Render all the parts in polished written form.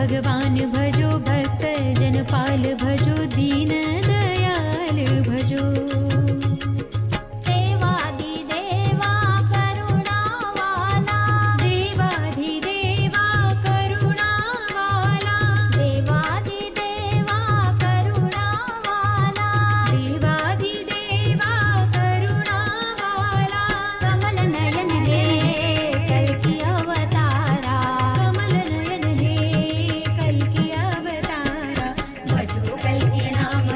भगवान भजो भक्त जन पाल भजो दीन दयाल भजो देवाधिदेवा करुणावाला देवाधिदेवा करुणावाला देवाधिदेवा करुणावाला देवाधिदेवा करुणावाला कमल नयन हे कल्कि अवतारा कमल नयन हे कल्कि अवतारा भजो कल्कि नाम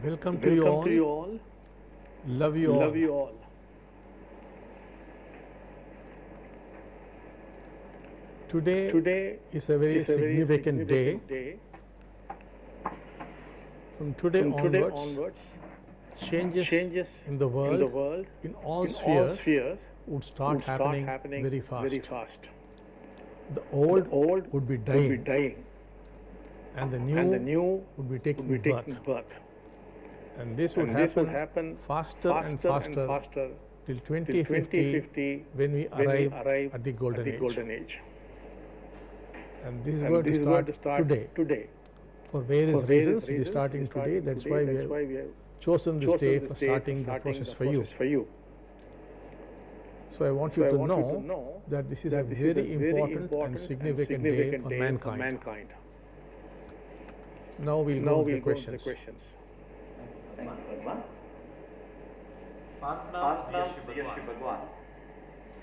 Welcome to you all. Love you all. Today is a very significant day. From today onwards, changes in the world, in all spheres, would start happening very fast. The old would be dying, and the new would be taking birth. And this would happen faster and faster till 2050 when we arrive at the golden age. And this is going to start today. For various reasons, it is starting today. That's why we have chosen this day for starting the process for you. So I want you to know that this is a very important and significant day for mankind. Now we'll go to the questions. Partners, dear Shri Bhagwan,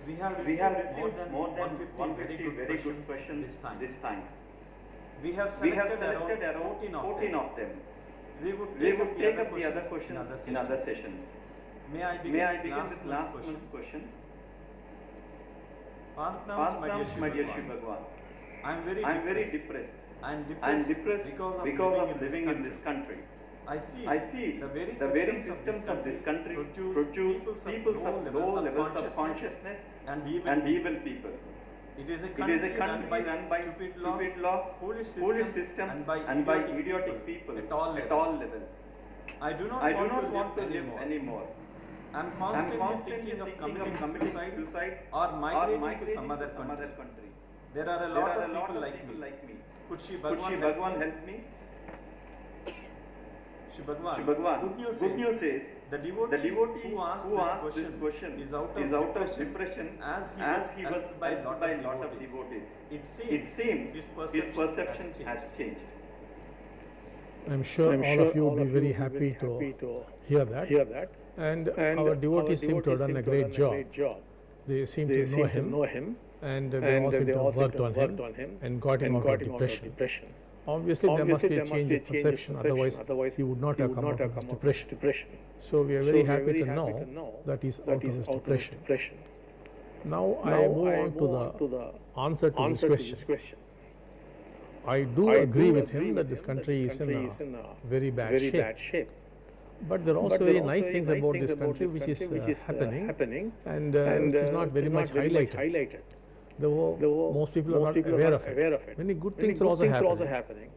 we have received more than 150 very good questions this time. We have selected around 14 of them. We would take up the other questions in other sessions. May I begin with last month's question? Partners, my dear Shri Bhagwan, I am very depressed. I am depressed because of living in this country. I feel the very systems of this country produce people of low levels of consciousness and evil people. It is a country run by stupid laws, foolish systems and by idiotic people at all levels. I do not want to live anymore. I am constantly thinking of committing suicide or migrating to some other country. There are a lot of people like me. Could Shri Bhagwan help me? Shri Bhagwan, good news is the devotee who asked this question is out of depression as he was by a lot of devotees. It seems his perception has changed. I'm sure all of you will be very happy to hear that. And our devotees seem to have done a great job. They seem to know him, and they all seem to have worked on him and got him out of depression. Obviously, there must be a change in perception, otherwise he would not have come out of his depression. So we are very happy to know that he is out of his depression. Now I move on to the answer to this question. I do agree with him that this country is in a very bad shape. But there are also very nice things about this country which is happening and which is not very much highlighted. Though most people are not aware of it. Many good things are also happening.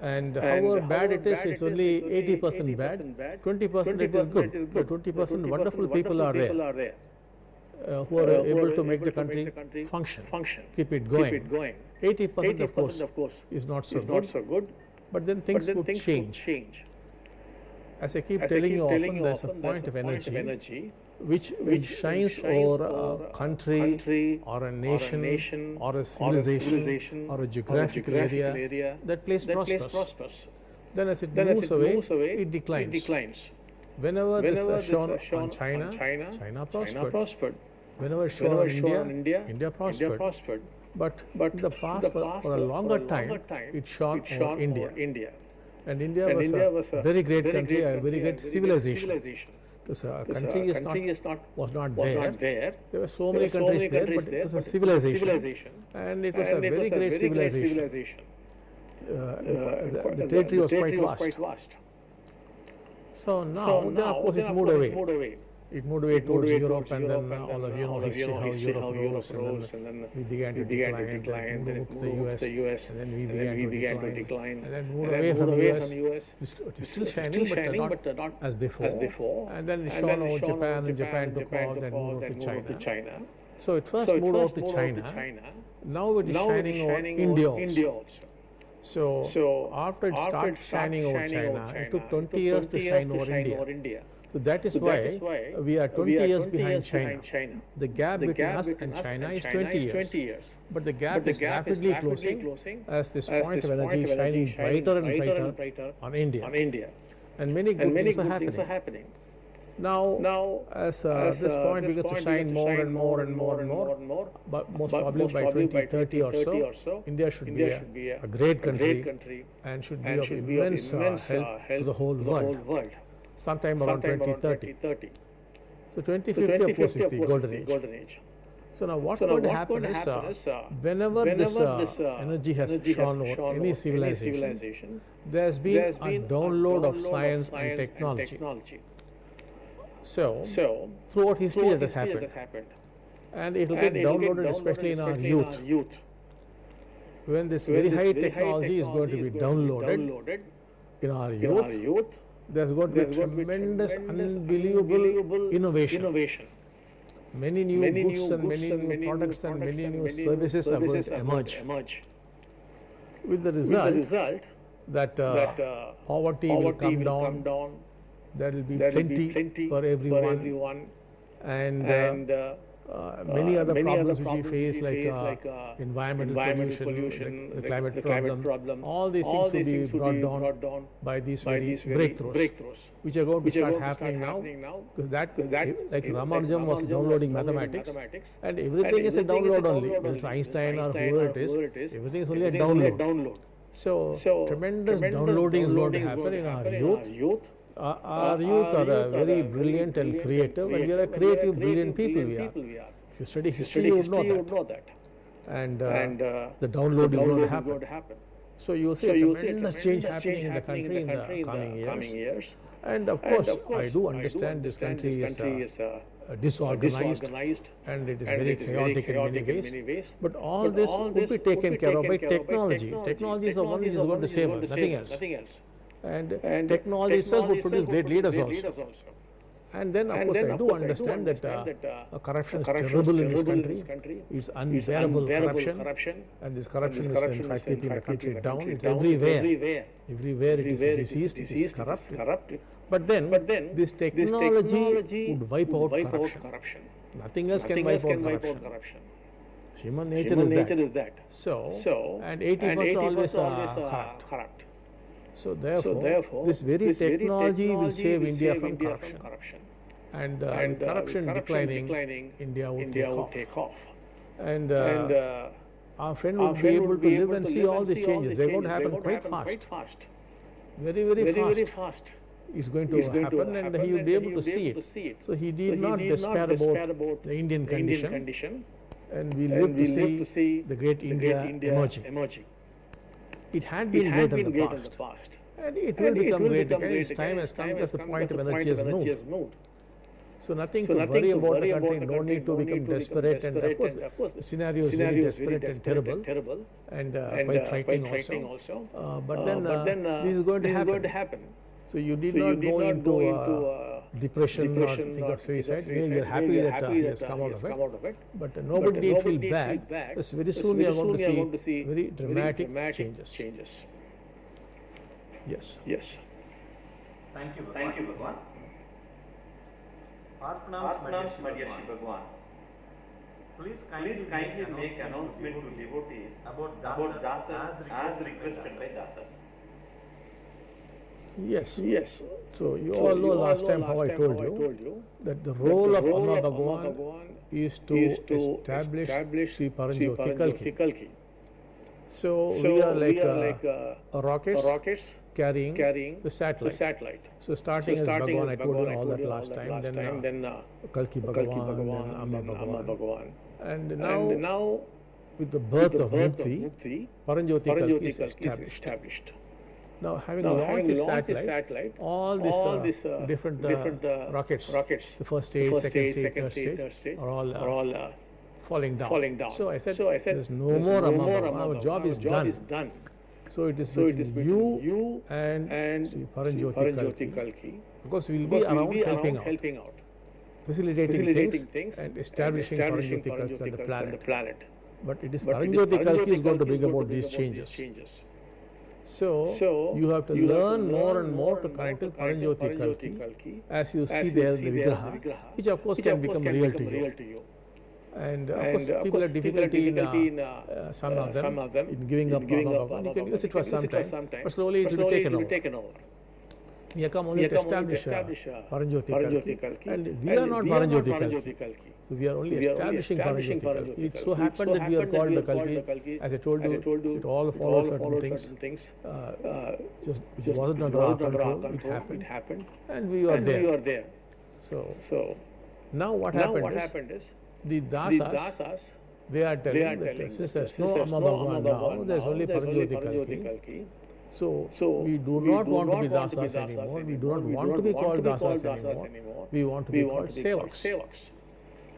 And however bad it is, it's only 80% bad, 20% it is good. The 20% wonderful people are there who are able to make the country function, keep it going. 80% of course is not so good, but then things would change. As I keep telling you often, there's a point of energy which shines over a country or a nation or a civilization or a geographical area that place prospers. Then as it moves away, it declines. Whenever this is shown on China prospered. Whenever it's shown on India prospered. But in the past, for a longer time, it shone on India. And India was a very great country, a very great civilization. Because a country was not there. There were so many countries there, but it was a civilization. And it was a very great civilization. The territory was quite vast. So now, then of course it moved away. It moved away towards Europe, and then all of you know history, how Europe rose, and then we began to decline, then moved to the US, and then we began to decline, and then moved away from the US. It's still shining, but not as before. And then it shone over Japan, and Japan took off, then moved over to China. So it first moved over to China. Now it is shining over India also. So after it started shining over China, it took 20 years to shine over India. So that is why we are 20 years behind China. The gap between us and China is 20 years. But the gap is rapidly closing as this point of energy is shining brighter and brighter on India. And many good things are happening. Now, as this point begins to shine more and more and more and more, but most probably by 2030 or so, India should be a great country and should be of immense help to the whole world, sometime around 2030. So 2050, of course, is the golden age. So now what's going to happen is, whenever this energy has shone over any civilization, there's been a download of science and technology. So throughout history it has happened, and it will get downloaded especially in our youth. When this very high technology is going to be downloaded in our youth, there's going to be tremendous, unbelievable innovation. Many new goods and many new products and many new services are going to emerge, with the result that poverty will come down, there will be plenty for everyone, and many other problems which we face, like environmental pollution, the climate problem, all these things will be brought down by these very breakthroughs, which are going to start happening now, because that, like Ramanujan was downloading mathematics, and everything is a download only, whether it's Einstein or whoever it is, everything is only a download. So tremendous downloading is going to happen in our youth. Our youth are very brilliant and creative, and we are a creative, brilliant people. We are. If you study history, you would know that. And the download is going to happen. So you will see a tremendous change happening in the country in the coming years. And of course, I do understand this country is disorganized and it is very chaotic in many ways. But all this would be taken care of by technology. Technology is the one which is going to save us, nothing else. And technology itself would produce great leaders also. And then, of course, I do understand that corruption is terrible in this country. It's unbearable corruption, and this corruption is in fact keeping the country down. It's everywhere. Everywhere it is diseased, it is corrupt. But then, this technology would wipe out corruption. Nothing else can wipe out corruption. Human nature is that. So, and 80% always corrupt. So therefore, this very technology will save India from corruption. And with corruption declining, India would take off. And our friend would be able to live and see all these changes. They're going to happen quite fast. Very fast. It's going to happen, and he will be able to see it. So he did not despair about the Indian condition, and we live to see the great India emerging. It had been great in the past, and it will become great again. Its time has come because the point of energy has moved. So nothing to worry about the country, no need to become desperate, and of course the scenario is very desperate and terrible, and quite frightening also. But then this is going to happen. So you did not go into depression or think of suicide. You are happy that he has come out of it. But nobody need feel bad, because very soon we are going to see very dramatic changes. Yes. Thank you, Bhagwan. Arpanams, my dear Shri Bhagwan. Please kindly make announcement to devotees about dasas as requested by dasas. Yes. So you all know last time how I told you that the role of Amma Bhagwan is to establish Sri Paranjyoti Kalki. So we are like rockets carrying the satellite. So starting as Bhagwan, I told you all that last time, then Kalki Bhagwan, then Amma Bhagwan. And now with the birth of Mukti, Paranjyoti Kalki is established. Now, having launched this satellite, all these different rockets, the first stage, second stage, third stage, are all falling down. So I said, there's no more Amma Bhagwan. Our job is done. So it is between you and Sri Paranjyoti Kalki, because we will be around helping out, facilitating things and establishing Paranjyoti Kalki on the planet. But it is Paranjyoti Kalki is going to bring about these changes. So you have to learn more and more to connect to Paranjyoti Kalki, as you see there the Vigraha, which of course can become real to you. And of course people have difficulty in some of them in giving up Amma Bhagwan. You can use it for some time, but slowly it will be taken over. We have come only to establish Paranjyoti Kalki, and we are not Paranjyoti Kalki. So we are only establishing Paranjyoti Kalki. It so happened that we are called the Kalki. As I told you, it all followed certain things. It wasn't under our control. It happened, and we were there. So now what happened is the Dasas, they are telling that since there's no Amma Bhagwan now, there's only Paranjyoti Kalki. So we do not want to be Dasas anymore. We do not want to be called Dasas anymore. We want to be called Sevaks.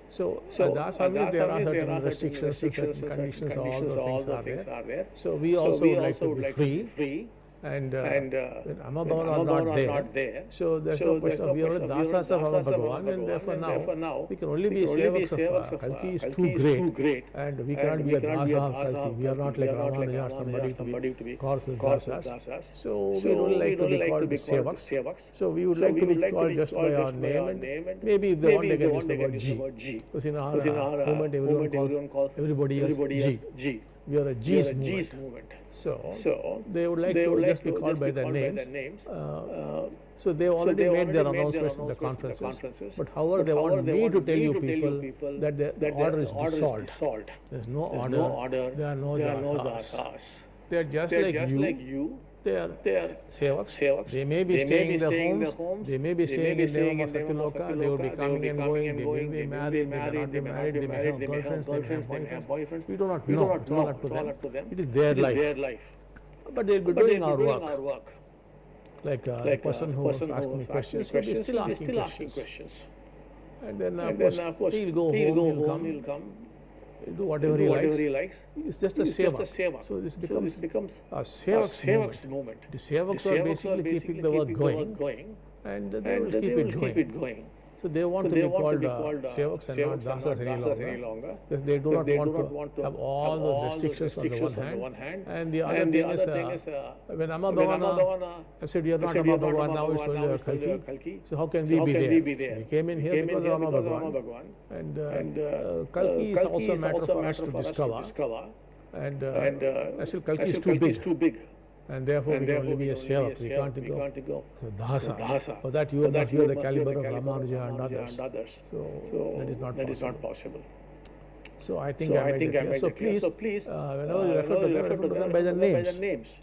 So Dasa means there are certain restrictions, certain conditions, all those things are there. So we also would like to be free. And when Amma Bhagwan are not there, so there's no question of we are Dasas of Amma Bhagwan, and therefore now we can only be Sevaks of Kalki is too great, and we cannot be a Dasa of Kalki. We are not like Ramanuja or somebody to be called as Dasas. So we would like to be called Sevaks. So we would like to be called just by our name, and maybe if they want they can use the word G. Because in our movement everyone calls everybody else G. We are a G's movement. So they would like to just be called by their names. So they already made their announcements in the conferences. But however, they want me to tell you people that the order is dissolved. There's no order. There are no dasas. They are just like you. They are Sevaks. They may be staying in their homes. They may be staying in Devama Satyaloka. They will be coming and going. They will be married. They may not be married. They may have girlfriends. They may have boyfriends. We do not know. It's all up to them. It is their life. But they will be doing our work. Like the person who was asking me questions, he will be still asking questions. And then, of course, he will go home. He will come. Do whatever he likes. It's just a Sevak. So this becomes a Sevaks movement. The Sevaks are basically keeping the work going, and they will keep it going. So they want to be called Sevaks and not Dasas any longer. Because they do not want to have all those restrictions on the one hand. And the other thing is, when Amma Bhagwan, I said, we are not Amma Bhagwan, now it's only a Kalki. So how can we be there? We came in here because of Amma Bhagwan. And Kalki is also a matter for us to discover. And still Kalki is too big. And therefore we can only be a Sevak. We can't go. So Dasa. For that you will not hear the caliber of Ramanuja and others. So that is not possible. So I think I made it clear. So please, whenever you refer to them by their names.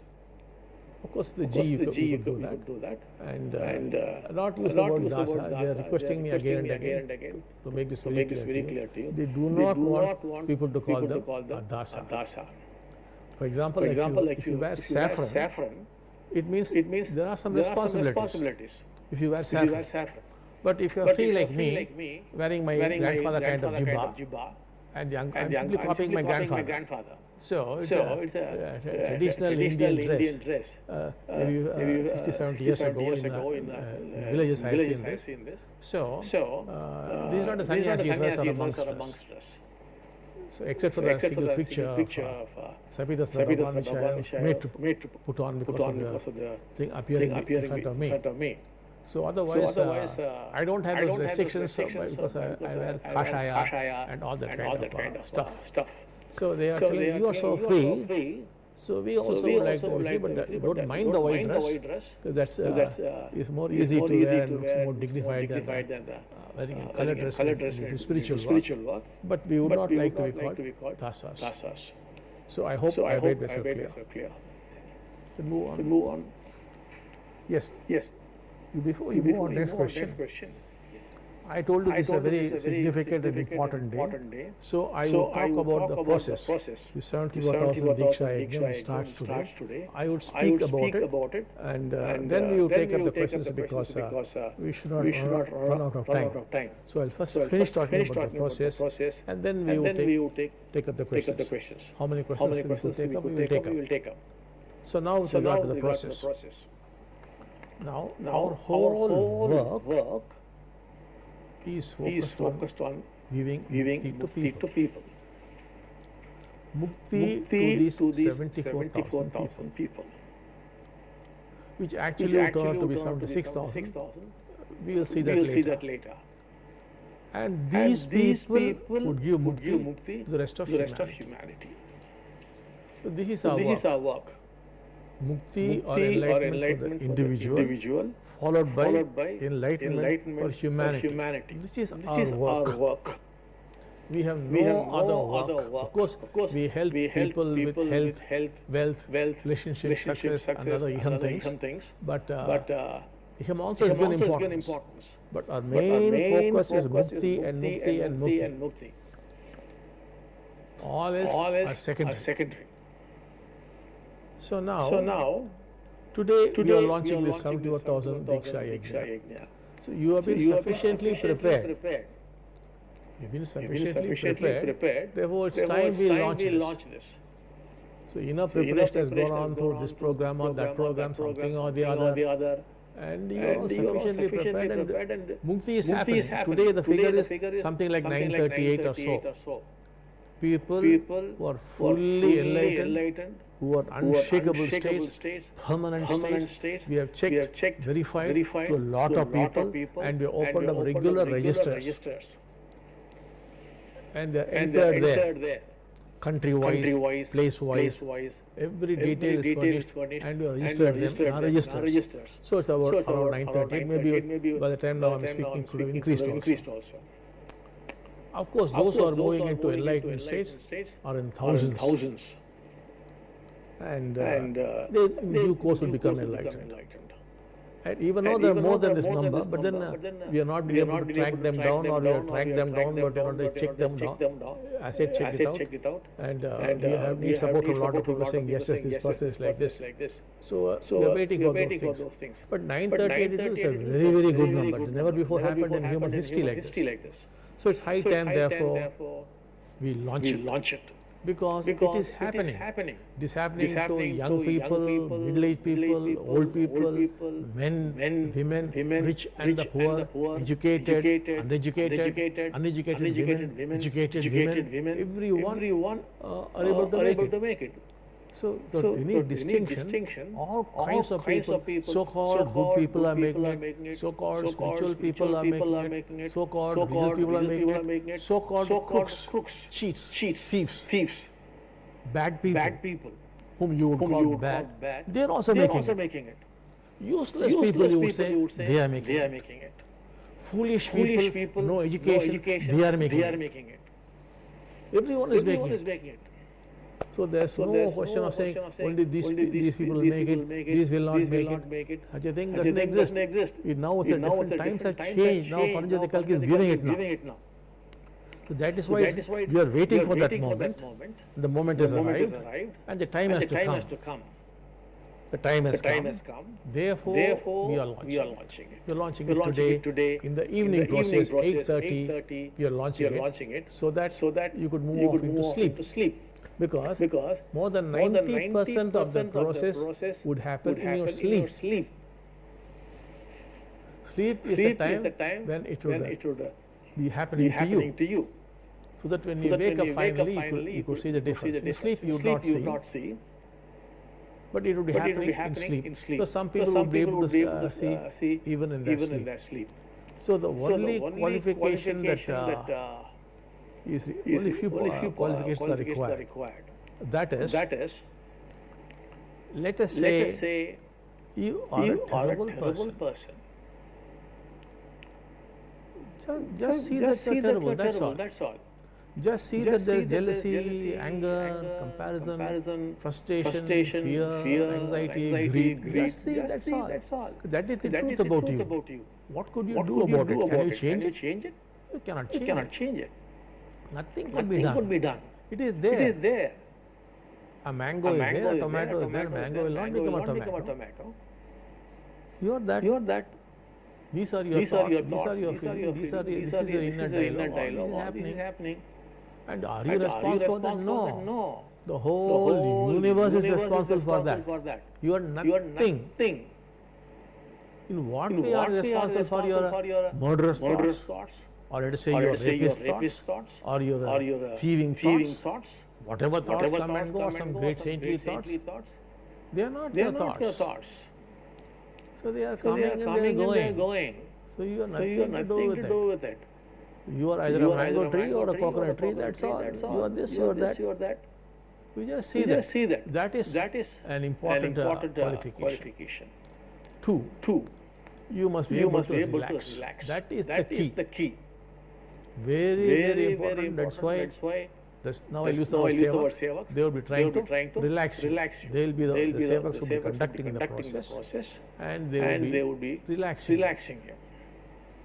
Of course, the G you could do that. And not use the word Dasa. They are requesting me again and again to make this very clear to you. They do not want people to call them Dasa. For example, if you wear saffron, it means there are some responsibilities. If you wear saffron. But if you feel like me, wearing my grandfather kind of jibba, and I'm simply copying my grandfather. So it's a traditional Indian dress. Maybe 60, 70 years ago in villages I have seen this. So this is not a sannyasi dress or a monk's dress. So except for the single picture of Sapita Bhagwan, which I made to put on because of the thing appearing in front of me. So otherwise, I don't have those restrictions because I wear kashaya and all that kind of stuff. So they are telling you are so free. So we also would like to be free, but don't mind the white dress. That's is more easy to wear and looks more dignified than wearing a colored dress in spiritual work. But we would not like to be called Dasas. So I hope I made myself clear. So move on. Yes. Before you move on next question. I told you this is a very significant and important day. So I will talk about the process. The 74,000 Diksha Yajna starts today. I would speak about it and then we will take up the questions because we should not run out of time. So I'll first finish talking about the process and then we will take up the questions. How many questions we will take up? We will take up. So now with regard to the process. Now our whole work is focused on giving mukti to people. Mukti to these 74,000 people. Which actually will turn out to be 76,000. We will see that later. And these people would give mukti to the rest of humanity. So this is our work. Mukti or enlightenment for the individual, followed by enlightenment for humanity. This is our work. We have no other work. Of course, we help people with health, wealth, relationship, success, and other iham things. But iham also has given importance. But our main focus is Mukti and Mukti. All else are secondary. So now, today we are launching this 71,000 Diksha Yajna. So you have been sufficiently prepared. You've been sufficiently prepared. Therefore, it's time we launch this. So enough preparation has gone on through this program or that program, something or the other. And you are sufficiently prepared, and Mukti is happening. Today the figure is something like 938 or so. People who are fully enlightened, who are unshakable states, permanent states. We have checked, verified to a lot of people, and we opened up regular registers. And they are entered there, country-wise, place-wise. Every detail is furnished, and we have registered them in our registers. So it's about around 938. Maybe by the time now I'm speaking, could have increased also. Of course, those who are moving into enlightened states are in thousands. And they in due course will become enlightened. And even though there are more than this number, but then we are not being able to track them down, or we have tracked them down, but we are not to check them down. I said check it out, and we have need support from a lot of people saying yes, this person is like this. So we are waiting for those things. But 938 is a very good number. It's never before happened in human history like this. So it's high time, therefore, we launch it. Because it is happening. It is happening to young people, middle-aged people, old people, men, women, rich and the poor, educated, uneducated, women, educated women, everyone are able to make it. So we need distinction. All kinds of people, so-called good people are making it, so-called spiritual people are making it, so-called religious people are making it, so-called crooks, cheats, thieves, bad people, whom you would call bad, they are also making it. Useless people, you would say, they are making it. Foolish people, no education, they are making it. Everyone is making it. So there's no question of saying only these people will make it, these will not make it. Such a thing doesn't exist. Now it's a different times have changed. Now Patanjali Kalki is giving it now. So that is why we are waiting for that moment. The moment has arrived, and the time has to come. The time has come. Therefore, we are launching it. We are launching it today in the evening process, 8:30. We are launching it so that you could move off into sleep. Because more than 90% of the process would happen in your sleep. Sleep is the time when it would be happening to you. So that when you wake up finally, you could see the difference. In sleep you would not see, but it would be happening in sleep. So some people would be able to see even in their sleep. So the only qualification that is only few qualifications are required. That is, let us say you are a terrible person. Just see that you are terrible, that's all. Just see that there is jealousy, anger, comparison, frustration, fear, anxiety, greed. Just see, that's all. That is the truth about you. What could you do about it? Can you change it? You cannot change it. Nothing could be done. It is there. A mango is there, a tomato is there, mango will not become a tomato. You are that. These are your thoughts, these are your feelings, this is your inner dialogue. This is happening. And are you responsible for that? No. The whole universe is responsible for that. You are nothing. In what way are you responsible for your murderous thoughts? Or let us say your rapist thoughts, or your thieving thoughts, whatever thoughts come and go, or some great saintly thoughts, they are not your thoughts. So they are coming and they are going. So you have nothing to do with it. You are either a mango tree or a coconut tree, that's all. You are this, you are that. You just see that. That is an important qualification. Two, you must be able to relax. That is the key. Very, very important. That's why now I use the word sevaks. They will be trying to relax you. They will be the sevaks will be conducting the process, and they will be relaxing you.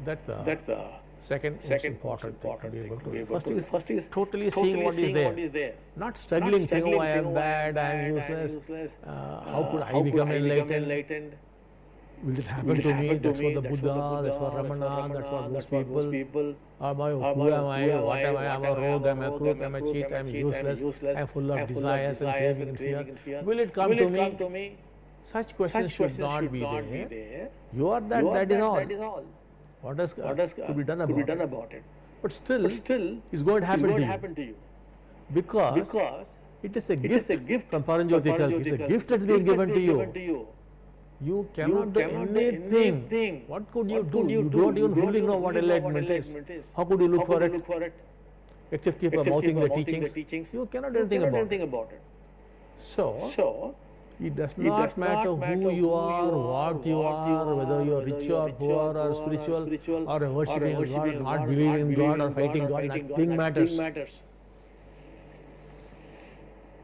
That's the second most important thing to be able to do. First is totally seeing what is there. Not struggling, saying, oh, I am bad, I am useless, how could I become enlightened? Will it happen to me? That's what the Buddha, that's what Ramana, that's what those people. Who am I? What am I? I'm a rogue, I'm a crook, I'm a cheat, I'm useless, I'm full of desires and craving and fear. Will it come to me? Such questions should not be there. You are that is all. What else to be done about it? But still, it's going to happen to you. Because it is a gift from Paranjyoti Kalki. It's a gift that's being given to you. You cannot do anything. What could you do? You don't even fully know what enlightenment is. How could you look for it? Except keep mouthing the teachings. You cannot do anything about it. So, it does not matter who you are, what you are, whether you are rich or poor or spiritual or worshipping God, not believing in God or fighting God, nothing matters.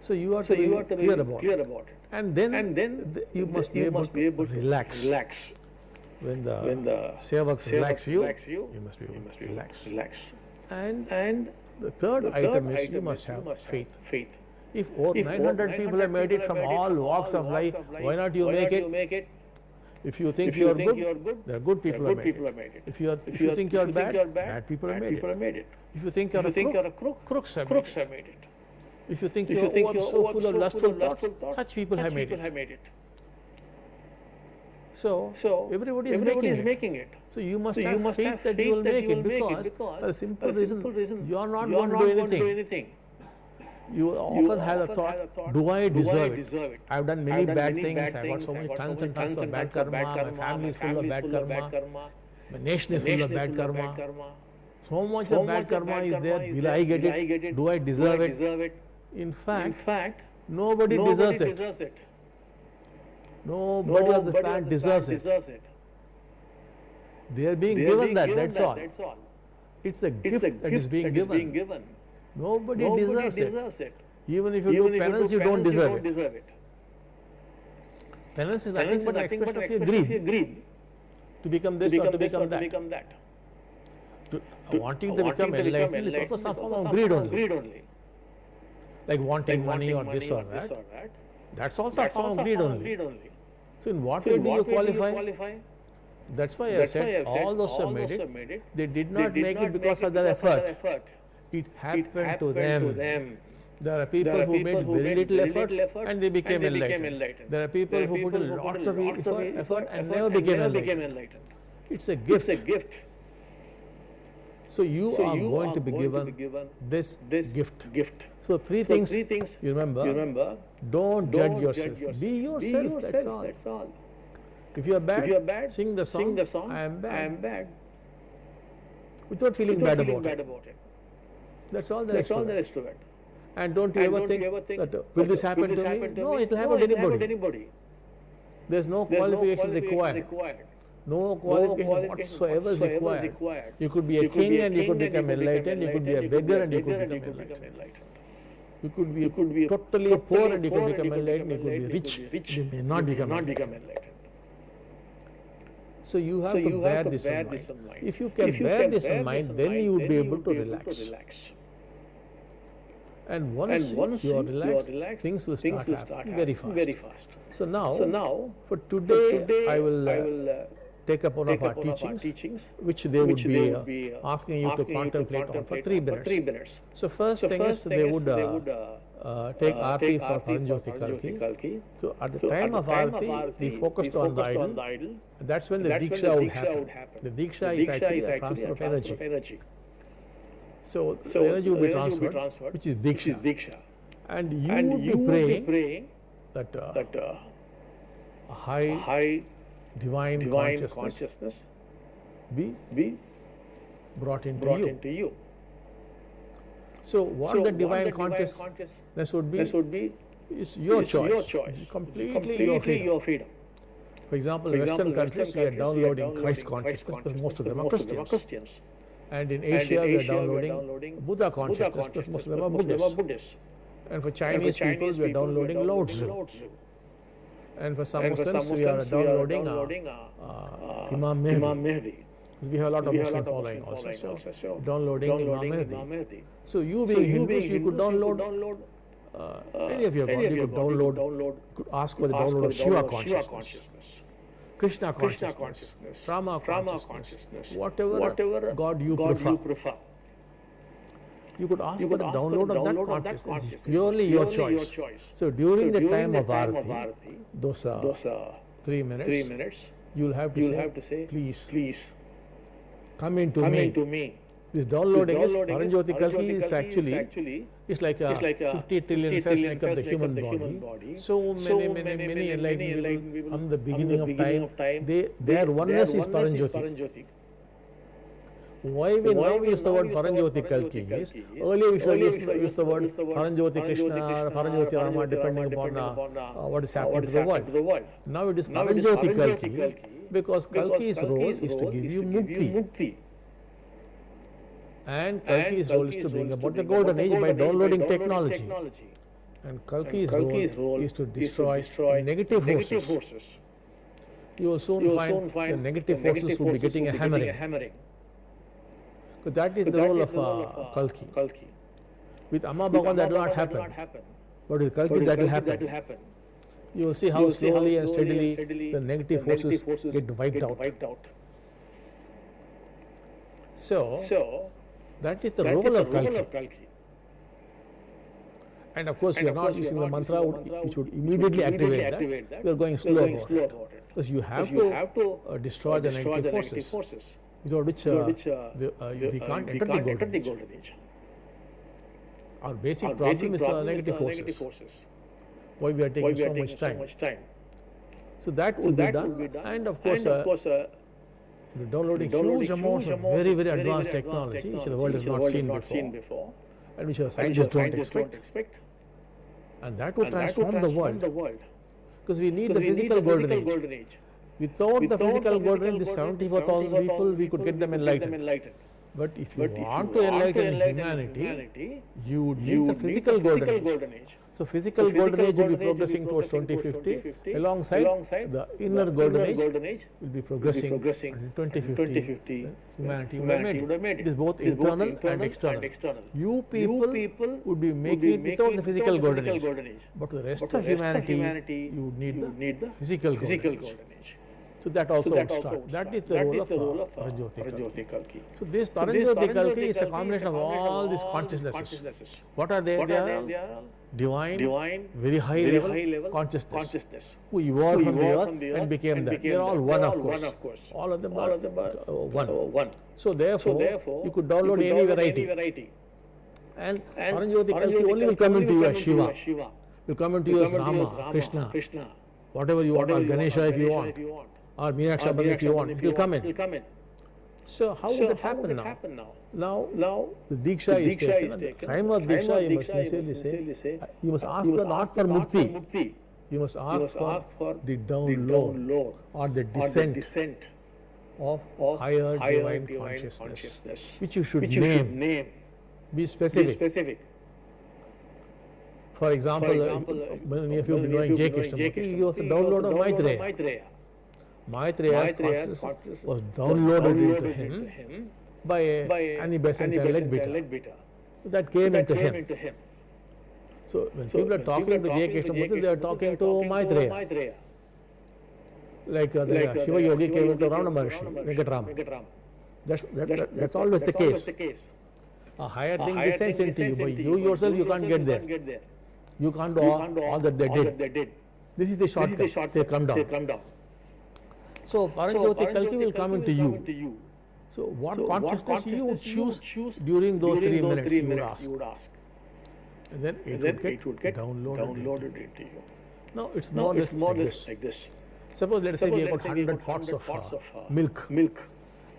So you have to be clear about it. And then you must be able to relax. When the sevaks relax you must be able to relax. And the third item is you must have faith. If over 900 people have made it from all walks of life, why not you make it? If you think you are good, there are good people who have made it. If you think you are bad people have made it. If you think you are a crook, crooks have made it. If you think you are so full of lustful thoughts, such people have made it. So everybody is making it. So you must have faith that you will make it, because a simple reason, you are not going to do anything. You often have a thought, do I deserve it? I have done many bad things, I have got so many tons and tons of bad karma, my family is full of bad karma, my nation is full of bad karma. So much of bad karma is there, will I get it? Do I deserve it? In fact, nobody deserves it. Nobody on this planet deserves it. They are being given that, that's all. It's a gift that is being given. Nobody deserves it. Even if you do penance, you don't deserve it. Penance is nothing but an expression of your greed. To become this or to become that. Wanting to become enlightened is also some form of greed only. Like wanting money or this or that. That's also a form of greed only. So in what way do you qualify? That's why I said all those who made it, they did not make it because of their effort. It happened to them. There are people who made very little effort and they became enlightened. There are people who put lots of effort and never became enlightened. It's a gift. So you are going to be given this gift. So three things you remember. Don't judge yourself. Be yourself, that's all. If you are bad, sing the song, I am bad. Without feeling bad about it. That's all there is to it. And don't you ever think that will this happen to me? No, it will happen to anybody. There is no qualification required. No qualification whatsoever is required. You could be a king and you could become enlightened. You could be a beggar and you could become enlightened. You could be totally poor and you could become enlightened. You could be rich. You may not become enlightened. So you have to bear this in mind. If you can bear this in mind, then you will be able to relax. And once you are relaxed, things will start happening very fast. So now, for today, I will take up one of our teachings, which they would be asking you to contemplate on for 3 minutes. So first thing is they would take Aarti for Paranjyoti Kalki. So at the time of Aarti, we focused on the idol. That's when the Diksha would happen. The Diksha is actually a transfer of energy. So energy would be transferred, which is Diksha. And you would be praying that a high divine consciousness be brought into you. So what the divine consciousness would be is your choice. It's completely your freedom. For example, in Western countries, we are downloading Christ consciousness because most of them are Christians. And in Asia, we are downloading Buddha consciousness because most of them are Buddhists. And for Chinese people, we are downloading Lao Tzu. And for some Muslims, we are downloading Imam Mahdi. We have a lot of Muslim following also. So downloading Imam Mahdi. So you being Hindus, you could download any of your God. You could download, could ask for the download of Shiva consciousness, Krishna consciousness, Rama consciousness, whatever God you prefer. You could ask for the download of that consciousness. It's purely your choice. So during the time of Arati, those 3 minutes, you'll have to say, please come into me. This downloading is Paranjyoti Kalki is actually it's like a 50 trillion cells make up the human body. So many enlightened people from the beginning of time, their oneness is Paranjyoti. Why we now use the word Paranjyoti Kalki is, earlier we should use the word Paranjyoti Krishna or Paranjyoti Rama depending upon what is happening to the world. Now it is Paranjyoti Kalki because Kalki's role is to give you Mukti. And Kalki's role is to bring about the golden age by downloading technology. And Kalki's role is to destroy negative forces. You will soon find the negative forces will be getting a hammering. So that is the role of Kalki. With Amma Bhagavan that will not happen. But with Kalki that will happen. You will see how slowly and steadily the negative forces get wiped out. So that is the role of Kalki. And of course, we are not using the mantra which would immediately activate that. We are going slow about it. Because you have to destroy the negative forces, without which we can't enter the golden age. Our basic problem is the negative forces. Why we are taking so much time. So that will be done. And of course, we're downloading huge amounts of very advanced technology which the world has not seen before and which our scientists don't expect. And that will transform the world. Because we need the physical golden age. Without the physical golden age, the 74,000 people, we could get them enlightened. But if you want to enlighten humanity, you need the physical golden age. So physical golden age will be progressing towards 2050. Alongside the inner golden age will be progressing until 2050. Humanity would have made it. It is both internal and external. You people would be making it without the physical golden age. But the rest of humanity, you would need the physical golden age. So that also would start. That is the role of Paranjyoti Kalki. So this Paranjyoti Kalki is a combination of all these consciousnesses. What are they? They are divine, very high level consciousness who evolved from the earth and became that. They are all one, of course. All of them are one. So therefore, you could download any variety. And Paranjyoti Kalki only will come into you as Shiva. Will come into you as Rama, Krishna, whatever you want, or Ganesha if you want, or Meenakshi Amman if you want. It will come in. So how would that happen now? Now the Diksha is taken. At the time of Diksha, you must sincerely say, you must ask not for Mukti. You must ask for the download or the descent of higher divine consciousness, which you should name. Be specific. For example, many of you have been knowing J. Krishnamurti, he was a download of Maitreya. Maitreya's consciousness was downloaded into him by Annie Besant and Leadbeater. So that came into him. So when people are talking to J. Krishnamurti, they are talking to Maitreya. Like the Shiva Yogi came into Ramana Maharshi, Venkatrama. That's always the case. A higher thing descends into you, but you yourself, you can't get there. You can't do all that they did. This is the shortcut. They come down. So Paranjyoti Kalki will come into you. So what consciousness you would choose during those 3 minutes you would ask. And then it would get downloaded into you. Now it's more or less like this. Suppose let us say we have got 100 pots of milk.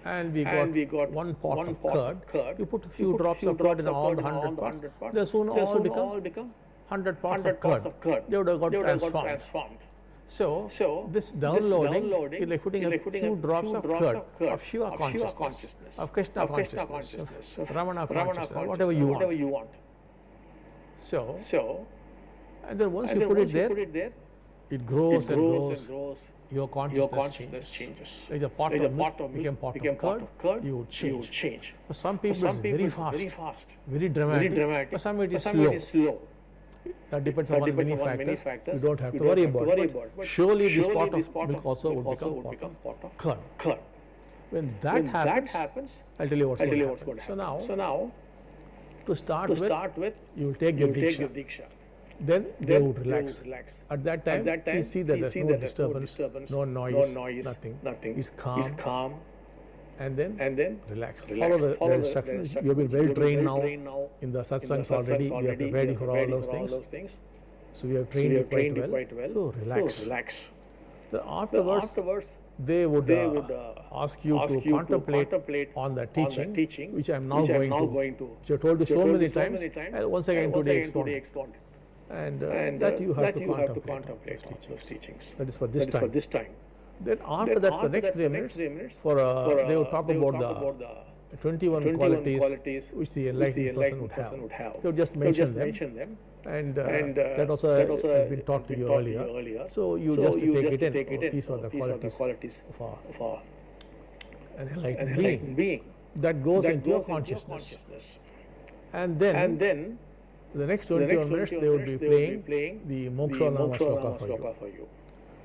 and we got one pot of curd. You put a few drops of curd in all the 100 pots. They soon all become 100 pots of curd. They would have got transformed. So this downloading is like putting a few drops of curd, of Shiva consciousness, of Krishna consciousness, of Ramana consciousness, whatever you want. So, and then once you put it there, it grows and grows. Your consciousness changes. Like the pot of milk became pot of curd, you would change. For some people it's very fast, very dramatic. For some it is slow. That depends on many factors. You don't have to worry about it. But surely this pot of milk also would become pot of curd. When that happens, I'll tell you what's going to happen. So now, to start with, you will take your Diksha. Then they would relax. At that time, you see that there's no disturbance, no noise, nothing. It's calm. And then relax. Follow the instructions. You've been well trained now in the satsangs already. We are ready for all those things. So we have trained you quite well. So relax. Then afterwards, they would ask you to contemplate on the teaching, which I am now going to. Which I told you so many times. And once again today explained. And that you have to contemplate those teachings. That is for this time. Then after that, for the next 3 minutes, they will talk about the 21 qualities which the enlightened person would have. They would just mention them, and that also has been taught to you earlier. So you just take it in. These are the qualities of an enlightened being that goes into your consciousness. And then the next 21 minutes they would be playing the Moksha Nama Shloka for you,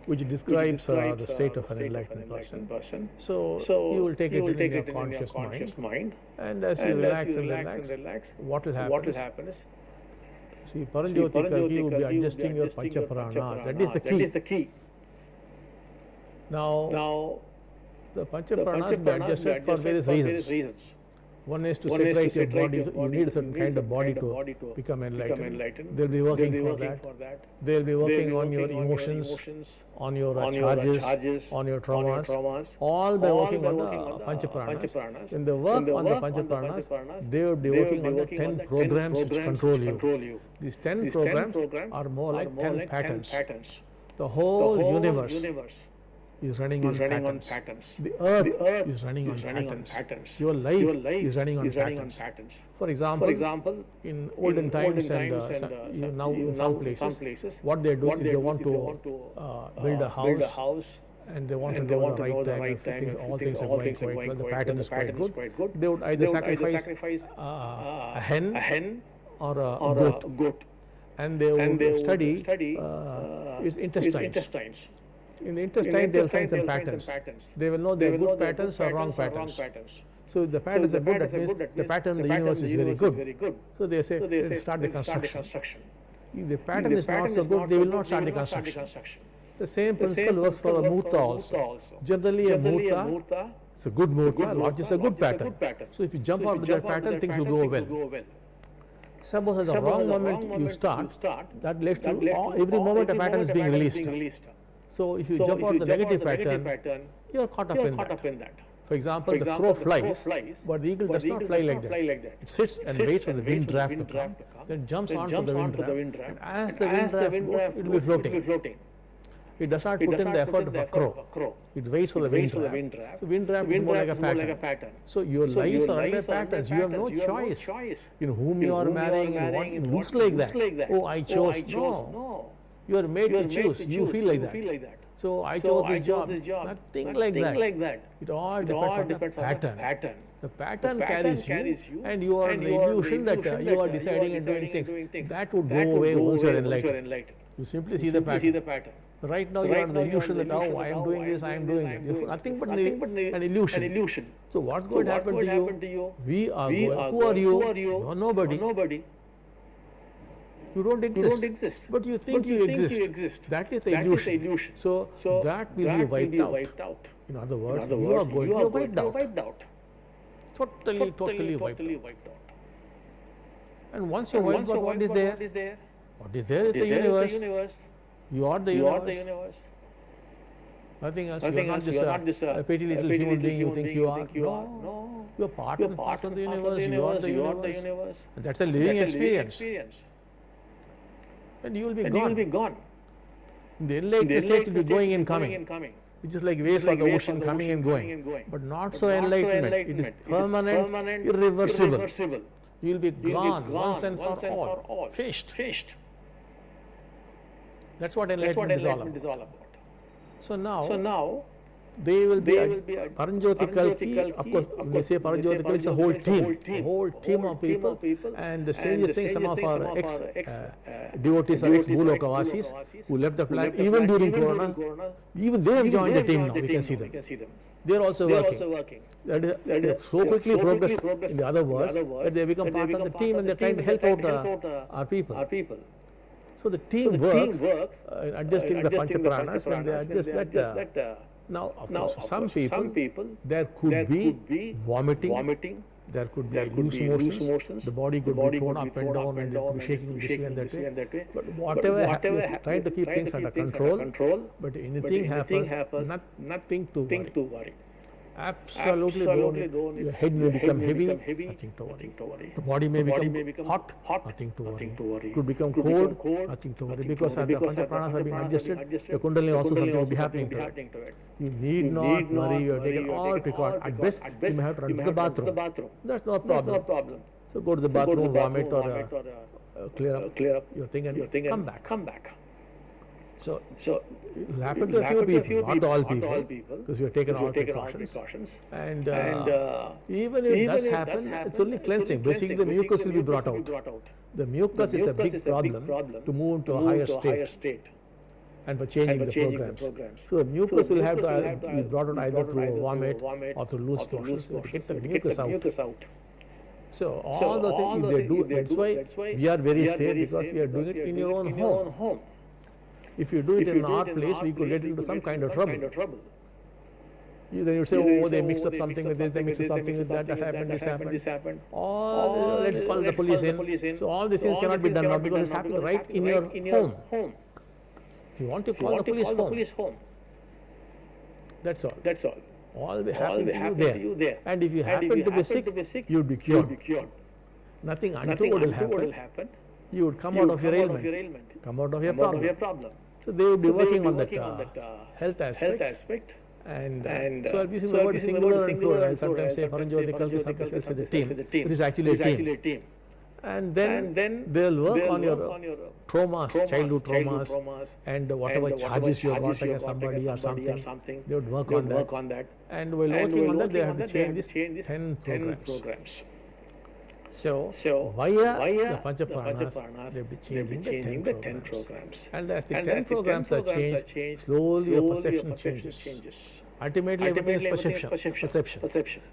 which describes the state of an enlightened person. So you will take it in your conscious mind, and as you relax and relax, what will happen is, see, Paranjyoti Kalki will be adjusting your Pancha Puranas. That is the key. Now, the Pancha Puranas will be adjusted for various reasons. One is to separate your body. You need a certain kind of body to become enlightened. They'll be working for that. They'll be working on your emotions, on your charges, on your traumas, all by working on the Panchapuranas. When they work on the Panchapuranas, they will be working on the 10 programs which control you. These 10 programs are more like 10 patterns. The whole universe is running on patterns. The earth is running on patterns. Your life is running on patterns. For example, in olden times and now in some places, what they do is they want to build a house, and they want to do the right time. All things are going quite well. The pattern is quite good. They would either sacrifice a hen or a goat, and they would study its intestines. In the intestine, they will find some patterns. They will know they are good patterns or wrong patterns. So if the patterns are good, that means the pattern in the universe is very good. So they say, let's start the construction. If the pattern is not so good, they will not start the construction. The same principle works for a murta also. Generally, a murta, it's a good murta, not just a good pattern. So if you jump out of that pattern, things will go well. Suppose at the wrong moment you start, that leads to every moment a pattern is being released. So if you jump out the negative pattern, you are caught up in that. For example, the crow flies, but the eagle does not fly like that. It sits and waits for the wind draft to come, then jumps onto the wind draft, and as the wind draft goes, it will be floating. It does not put in the effort of a crow. It waits for the wind draft. So wind draft is more like a pattern. So your lives are under patterns. You have no choice. You know whom you are marrying and what it looks like that. Oh, I chose. No. You are made to choose. You feel like that. So I chose this job. Nothing like that. It all depends on the pattern. The pattern carries you, and you are in the illusion that you are deciding and doing things. That would go away once you are enlightened. You simply see the pattern. Right now you are in the illusion that I am doing this, I am doing it. It's nothing but an illusion. So what's going to happen to you? We are going. Who are you? You are nobody. You don't exist, but you think you exist. That is the illusion. So that will be wiped out. In other words, you are going to be wiped out. Totally wiped out. And once you wipe out, what is there? What is there is the universe. You are the universe. Nothing else. You are not just a petty little human being you think you are. No. You are part and part of the universe. You are the universe. And that's a living experience. And you will be gone. In the enlightened state, you will be going and coming. Which is like waves of the ocean coming and going. But not so enlightenment. It is permanent, irreversible. You will be gone once and for all. Finished. That's what enlightenment is all about. So now, they will be Paranjyoti Kalki. Of course, when they say Paranjyoti Kalki, it's a whole team of people. And the strangest thing, some of our ex-devotees or ex-Bhulokavasis who left the planet, even during Corona, even they have joined the team now. We can see them. They are also working. They have so quickly progressed in the other worlds that they become part of the team and they are trying to help out our people. So the team works in adjusting the Panchapranas when they adjust that. Now, of course, for some people, there could be vomiting, there could be loose motions, the body could be thrown up and down and it could be shaking this way and that way. But whatever happens, try to keep things under control, but anything happens, nothing to worry. Absolutely don't. Your head may become heavy, nothing to worry. The body may become hot, nothing to worry. It could become cold, nothing to worry. Because as the Panchapranas are being adjusted, the Kundalini also something will be happening to it. You need not worry, you are taking all precautions. At best, you may have to run to the bathroom. That's no problem. So go to the bathroom, vomit or clear up your thing and come back. So it will happen to a few people, not all people, because we have taken all precautions. And even if it does happen, it's only cleansing. Basically, the mucus will be brought out. The mucus is a big problem to move to a higher state and for changing the programs. So the mucus will have to be brought out either through a vomit or through loose motions to get the mucus out. So all the things, if they do, that's why we are very safe, because we are doing it in your own home. If you do it in an odd place, we could get into some kind of trouble. Then you say, oh, they mixed up something with this, they mixed up something with that happened, this happened. Or let's call the police in. So all these things cannot be done now because it's happening right in your home. If you want to call the police home. That's all. All will happen to you there. And if you happen to be sick, you will be cured. Nothing untoward will happen. You would come out of your ailment, come out of your problem. So they will be working on that health aspect. And so I'll be using the word singular and plural. I'll sometimes say Paranjyoti Kalki, sometimes say the team. It is actually a team. And then they'll work on your traumas, childhood traumas, and whatever charges you got against somebody or something, they would work on that. And while working on that, they have to change these 10 programs. So via the Panchapranas, they will be changing the 10 programs. And as the 10 programs are changed, slowly your perception changes. Ultimately, everything is perception.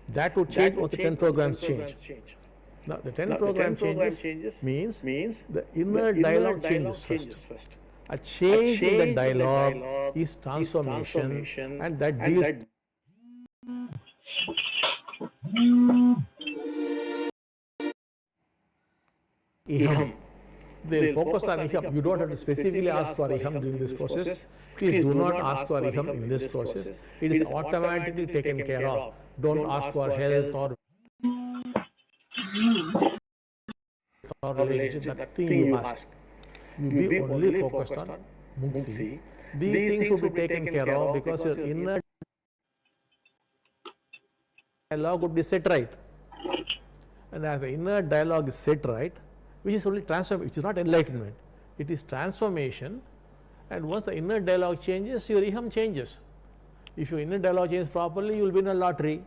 That would change once the 10 programs change. Now, the 10 program changes means the inner dialogue changes first. A change in the dialogue is transformation, and that deals. Iham. They will focus on Iham. You don't have to specifically ask for Iham during this process. Please do not ask for Iham in this process. It is automatically taken care of. Don't ask for health or relationship, nothing you ask. You be only focused on Mukti. These things will be taken care of because your inner dialogue would be set right. And as the inner dialogue is set right, which is only transformation, which is not enlightenment, it is transformation. And once the inner dialogue changes, your Iham changes. If your inner dialogue changes properly, you will win a lottery.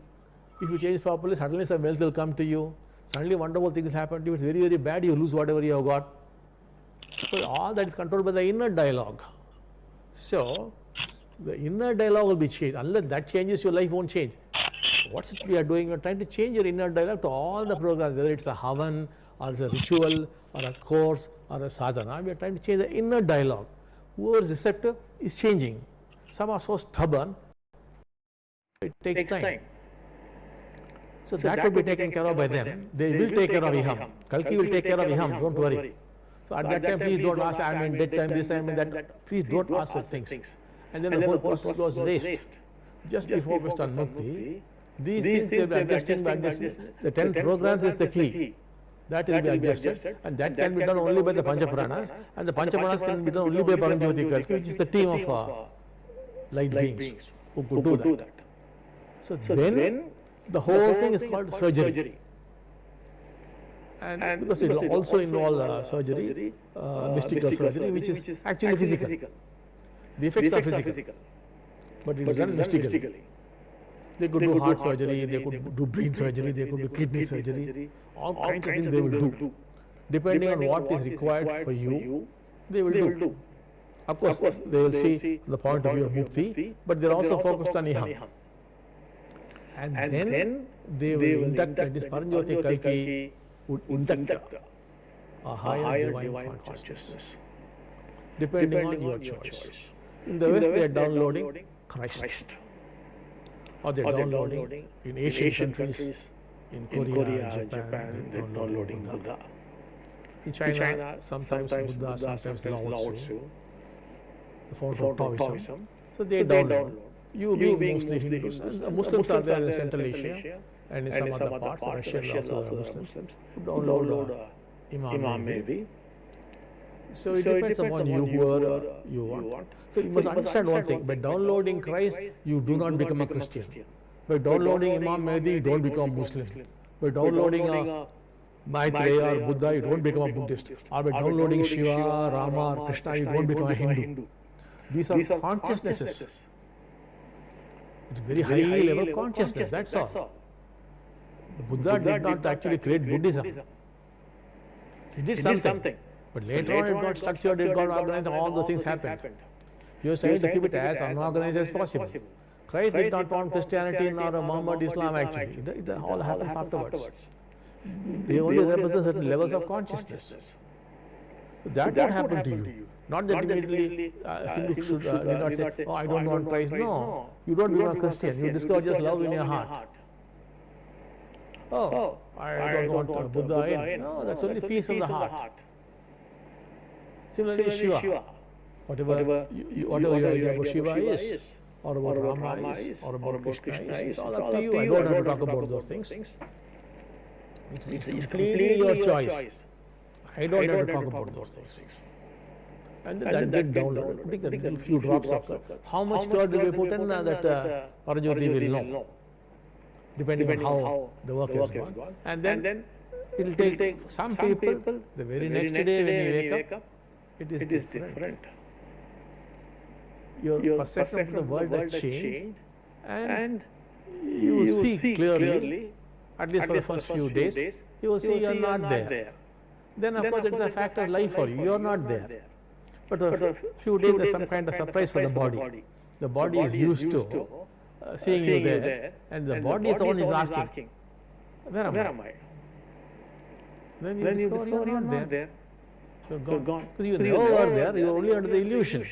If you change properly, suddenly some wealth will come to you. Suddenly wonderful things happen to you. If it's very, very bad, you lose whatever you have got. So all that is controlled by the inner dialogue. So the inner dialogue will be changed. Unless that changes, your life won't change. What's it we are doing? We are trying to change your inner dialogue to all the programs, whether it's a havan or it's a ritual or a course or a sadhana. We are trying to change the inner dialogue. Whoever is receptive is changing. Some are so stubborn, it takes time. So that will be taken care of by them. They will take care of Iham. Kalki will take care of Iham, don't worry. So at that time, please don't ask, I'm in dead time, this time, and that. Please don't ask such things. and then the whole process was raised. Just be focused on Mukti. These things will be adjusting by adjusting. The 10 programs is the key. That will be adjusted, and that can be done only by the Panchapuranas, and the Panchapuranas can be done only by Paranjyoti Kalki, which is the team of light beings who could do that. So then the whole thing is called surgery. And because it will also involve surgery, mystical surgery, which is actually physical. The effects are physical, but it is done mystically. They could do heart surgery, they could do brain surgery, they could do kidney surgery, all kinds of things they will do. Depending on what is required for you, they will do. Of course, they will see the point of view of Mukti, but they are also focused on Iham. And then they will induct, that is Paranjyoti Kalki would induct a higher divine consciousness, depending on your choice. In the West, they are downloading Christ. Or they are downloading in Asian countries, in Korea, Japan, they are downloading Buddha. In China, sometimes Buddha, sometimes Lao Tzu, the founder of Taoism. So they download. You being mostly Hindus, and the Muslims are there in Central Asia and in some other parts, Russia also there are Muslims who download Imam maybe. So it depends upon you, whoever you want. So you must understand one thing, by downloading Christ, you do not become a Christian. By downloading Imam Mahdi, you don't become a Muslim. By downloading a Maitreya or Buddha, you don't become a Buddhist. Or by downloading Shiva, Rama or Krishna, you don't become a Hindu. These are consciousnesses. It's very high level consciousness, that's all. Buddha did not actually create Buddhism. He did something. But later on it got structured, it got organized, and all those things happened. He was trying to keep it as unorganized as possible. Christ did not found Christianity nor Muhammad Islam actually. It all happens afterwards. They only represent certain levels of consciousness. That would happen to you. Not that immediately Hindu should need not say, oh, I don't want Christ. No, you don't become a Christian. You discover just love in your heart. Oh, I don't want Buddha in. No, that's only peace in the heart. Similarly, Shiva. Whatever your idea about Shiva is, or about Rama is, or about Krishna is, it's all up to you. I don't have to talk about those things. It's completely your choice. I don't have to talk about those things. And then that get downloaded, putting a few drops of curd. How much curd will we put in that Paranjyoti will know, depending on how the work has gone. And then it will take some people, the very next day when you wake up, it is different. Your perception of the world has changed, and you will see clearly, at least for the first few days, you will see you are not there. Then of course it is a fact of life for you, you are not there. But a few days there is some kind of surprise for the body. The body is used to seeing you there, and the body is the one who is asking, where am I? Then you discover you are not there. You are gone. Because you never were there, you are only under the illusion.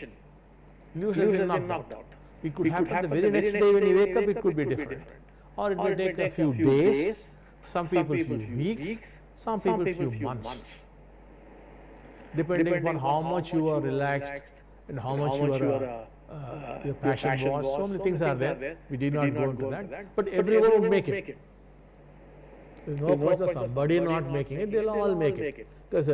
Illusion has been knocked out. It could happen the very next day when you wake up, it could be different. Or it may take a few days, some people few weeks, some people few months. Depending upon how much you are relaxed and how much your passion was, so many things are there. We did not go into that. But everyone would make it. There is no point of somebody not making it, they will all make it. Because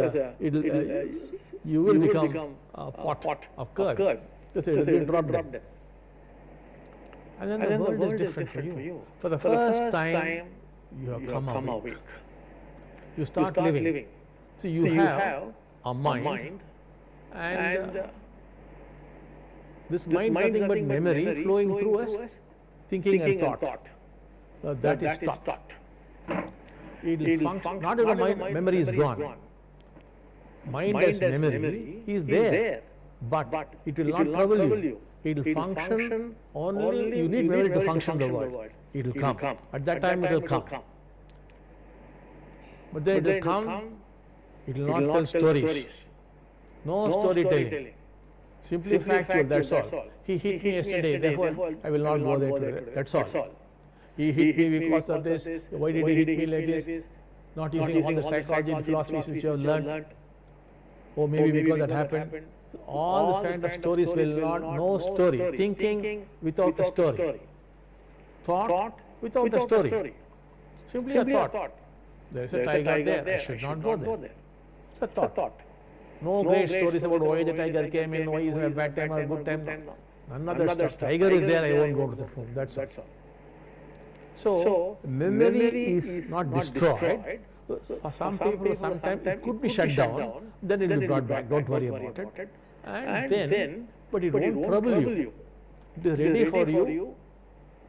you will become a pot of curd. Because it has been dropped in. And then the world is different for you. For the first time, you have come awake. You start living. So you have a mind, and this mind is nothing but memory flowing through us, thinking and thought. That is stopped. It will function. Not as the mind, memory is gone. Mind as memory is there, but it will not trouble you. It will function only, you need memory to function the world. It will come. At that time it will come. But then it will come, it will not tell stories. No storytelling. Simply factual, that's all. He hit me yesterday, therefore I will not go there today. That's all. He hit me because of this. Why did he hit me like this? Not using all the psychology and philosophies which you have learned. Or maybe because that happened. All this kind of stories will not, no story, thinking without a story, thought without a story, simply a thought. There is a tiger there, I should not go there. It's a thought. No great stories about why the tiger came in, why is it a bad time or a good time. None of that stuff. Tiger is there, I won't go to that room. That's all. So, memory is not destroyed. For some people, sometimes it could be shut down, then it will be brought back. Don't worry about it. And then, but it won't trouble you. It is ready for you.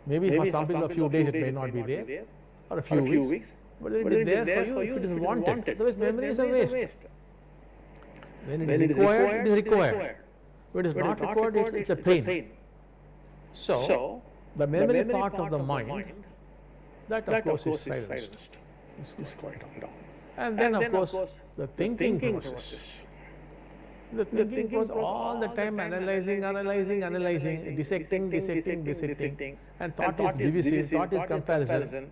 Maybe for some people, a few days it may not be there, or a few weeks. But it is there for you if it is wanted. Otherwise, memory is a waste. When it is required, it is required. When it is not required, it's a pain. So, the memory part of the mind, that of course is silenced. It's quite down. And then of course, the thinking process. The thinking process all the time analyzing, dissecting. And thought is divisive, thought is comparison.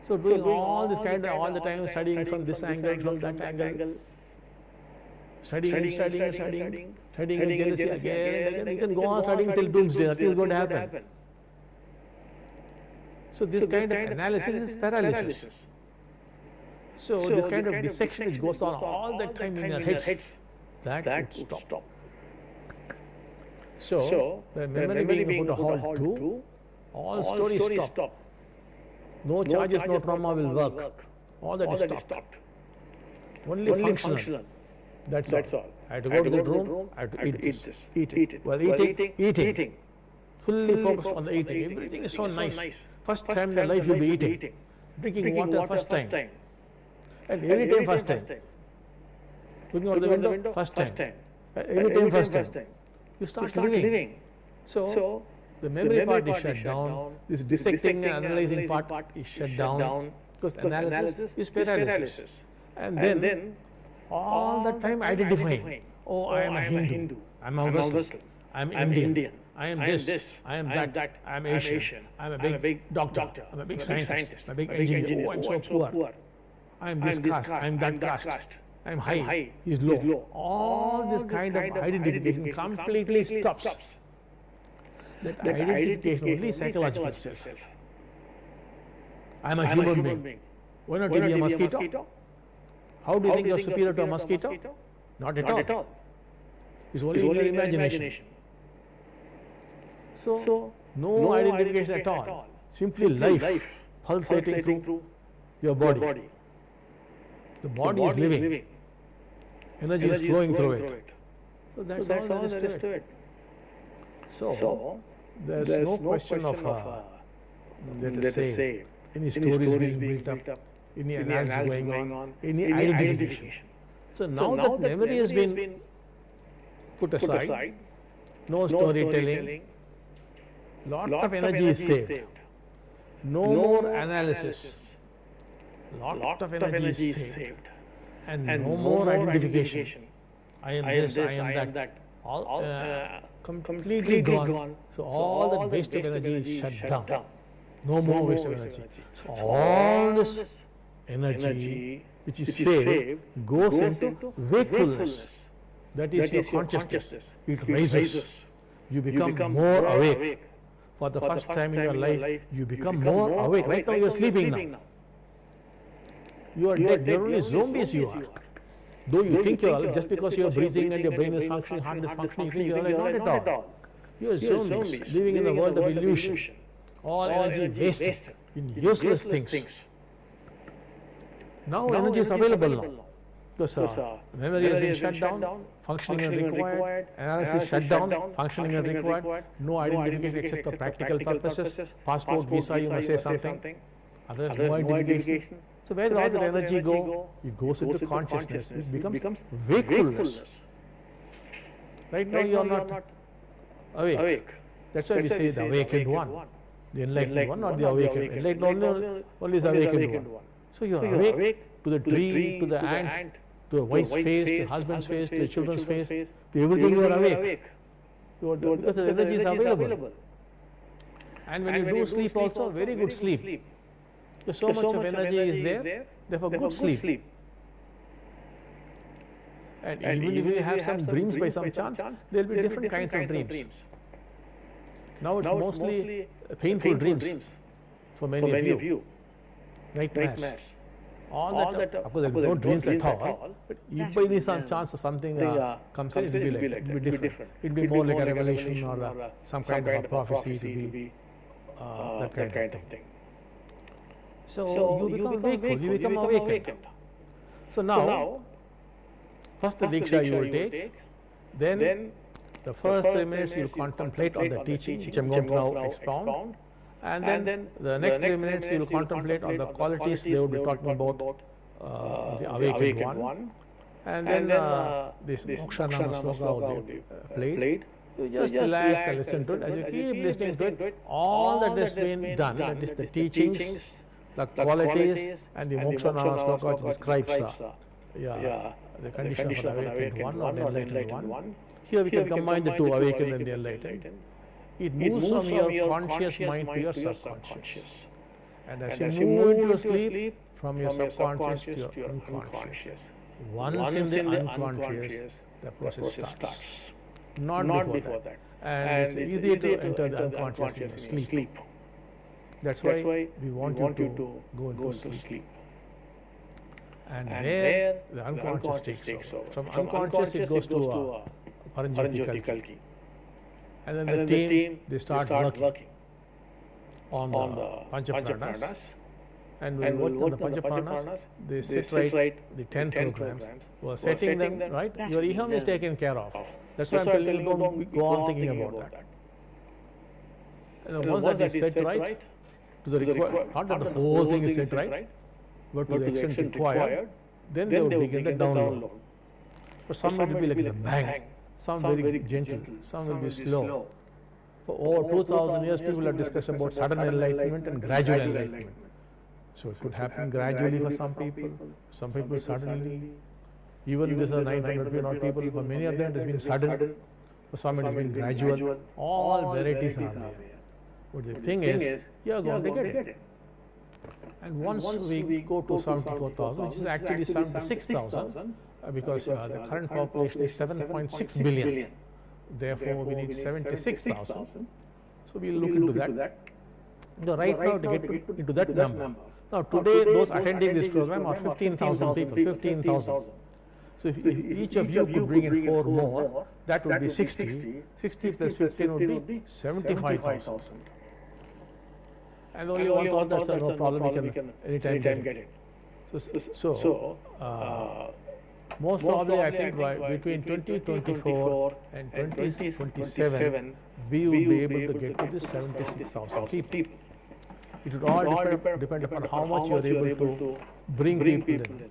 So doing all this kind of all the time, studying from this angle, from that angle, studying and jealousy again and again. You can go on studying till doomsday, nothing is going to happen. So this kind of analysis is paralysis. So this kind of dissection which goes on all the time in your heads, that would stop. So the memory being put a halt to, all stories stop. No charges, no trauma will work. All that is stopped. Only functional. That's all. I have to go to the room, I have to eat this. Eat it. While eating. Fully focused on the eating. Everything is so nice. First time in your life you'll be eating. Drinking water first time. And anytime first time. Looking out the window first time. Anytime first time. You start living. So the memory part is shut down. This dissecting and analyzing part is shut down. Because analysis is paralysis. And then all the time identifying. Oh, I am a Hindu. I am a Muslim. I am Indian. I am this. I am that. I am Asian. I am a big doctor. I am a big scientist. I am a big engineer. Oh, I am so poor. I am this caste. I am that caste. I am high. He is low. All this kind of identification completely stops. That identification only psychological self. I am a human being. Why not be a mosquito? How do you think you are superior to a mosquito? Not at all. It's only in your imagination. So, no identification at all. Simply life pulsating through your body. The body is living. Energy is flowing through it. So that's all there is to it. So there's no question of, let us say, any stories being built up, any analysis going on, any identification. So now that memory has been put aside, no storytelling, lot of energy is saved. No more analysis. Lot of energy is saved. And no more identification. I am this, I am that. All completely gone. So all that waste of energy is shut down. No more waste of energy. So all this energy which is saved goes into wakefulness. That is your consciousness. It rises. You become more awake. For the first time in your life, you become more awake. Right now you are sleeping now. You are dead. They are only zombies you are. Though you think you are alive, just because you are breathing and your brain is functioning, heart is functioning, you think you are alive. Not at all. You are zombies living in a world of illusion. All energy wasted in useless things. Now energy is available now. Because memory has been shut down, functioning and required, analysis shut down, functioning and required, no identification except for practical purposes, passport, visa, you must say something, otherwise no identification. So where does all that energy go? It goes into consciousness, it becomes wakefulness. Right now you are not awake. That's why we say the awakened one. The enlightened one, not the awakened. Enlightened only is the awakened one. So you are awake to the tree, to the ant, to the wife's face, to the husband's face, to the children's face, to everything you are awake. Because the energy is available. And when you do sleep also, very good sleep. So much of energy is there, therefore good sleep. And even if you have some dreams by some chance, there will be different kinds of dreams. Now it's mostly painful dreams for many of you. Nightmares. All that, of course, there will be no dreams at all. But if by any chance or something comes in, it will be like that. It will be different. It will be more like a revelation or some kind of a prophecy to be that kind of thing. So you become wakeful, you become awakened. So now, first the Diksha you will take, then the first 3 minutes you will contemplate on the teaching, which I am going to now expound, and then the next 3 minutes you will contemplate on the qualities they will be talking about the awakened one, and then this Moksha Nama Sloka will be played. You just relax and listen to it. As you keep listening to it, all that has been done, that is the teachings, the qualities, and the Moksha Nama Sloka which describes the condition of the awakened one or the enlightened one. Here we can combine the two, awakened and the enlightened. It moves from your conscious mind to your subconscious. And as you move into sleep, from your subconscious to your unconscious. Once in the unconscious, the process starts. Not before that. And it's easier to enter the unconscious in sleep. That's why we want you to go into sleep. And there the unconscious takes over. From unconscious it goes to Paranjyoti Kalki. And then the team, they start working on the Panchapranas. And when we work on the Panchapranas, they set right the 10 programs. We are setting them right. Your iham is taken care of. That's why I'm telling you, don't go on thinking about that. And once that is set right, to the required, not that the whole thing is set right, but to the extent required, then they will begin the download. For some it will be like a bang, some very gentle, some will be slow. For over 2000 years people have discussed about sudden enlightenment and gradual enlightenment. So it could happen gradually for some people suddenly. Even this is 900 people, for many of them it has been sudden, for some it has been gradual. All varieties are there. But the thing is, you are going to get it. And once we go to 74,000, which is actually 76,000, because the current population is 7.6 billion. Therefore, we need 76,000. So we will look into that. So right now, to get into that number. Now, today, those attending this program are 15,000 people, 15,000. So if each of you could bring in 4 more, that would be 60. 60 plus 15 would be 75,000. And only 1,000, that's no problem, we can anytime get it. So most probably I think between 2024 and 2027, we will be able to get to this 76,000 people. It would all depend upon how much you are able to bring people in.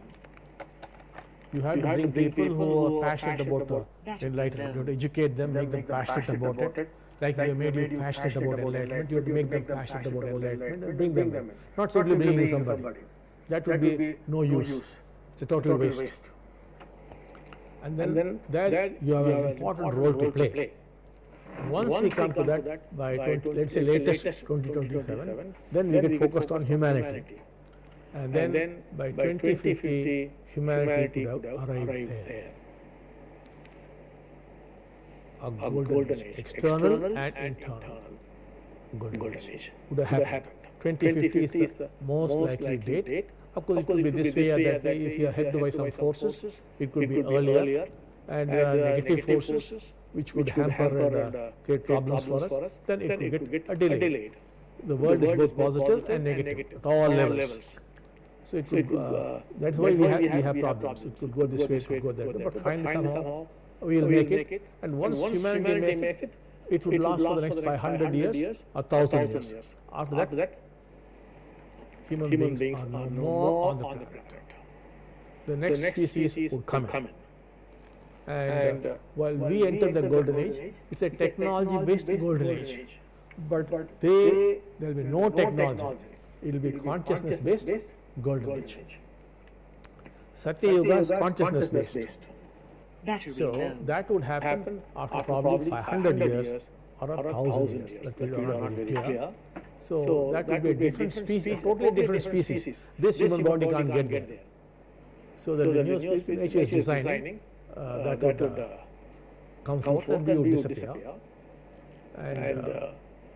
You have to bring people who are passionate about enlightenment. You have to educate them, make them passionate about it. Like we have made you passionate about enlightenment, you have to make them passionate about enlightenment and bring them in. Not simply bringing somebody. That would be no use. It's a total waste. And then there you have an important role to play. Once we come to that by let's say latest 2027, then we get focused on humanity. And then by 2050, humanity would have arrived there. A golden age, external and internal golden age would have happened. 2050 is the most likely date. Of course, it could be this way or that way. If you are held by some forces, it could be earlier. And negative forces which could hamper and create problems for us, then it could get delayed. The world is both positive and negative at all levels. So it could, that's why we have problems. It could go this way, it could go that way. But finally somehow we will make it. And once humanity makes it, it would last for the next 500 years, 1,000 years. After that, human beings are no more on the planet. The next species would come in. And while we enter the golden age, it's a technology-based golden age. But there will be no technology. It will be consciousness-based golden age. Satya Yuga is consciousness-based. So that would happen after probably 500 years or 1,000 years. That we are not very clear. So that would be a different species, a totally different species. This human body can't get there. So the new species nature is designing that would come forth and we would disappear. And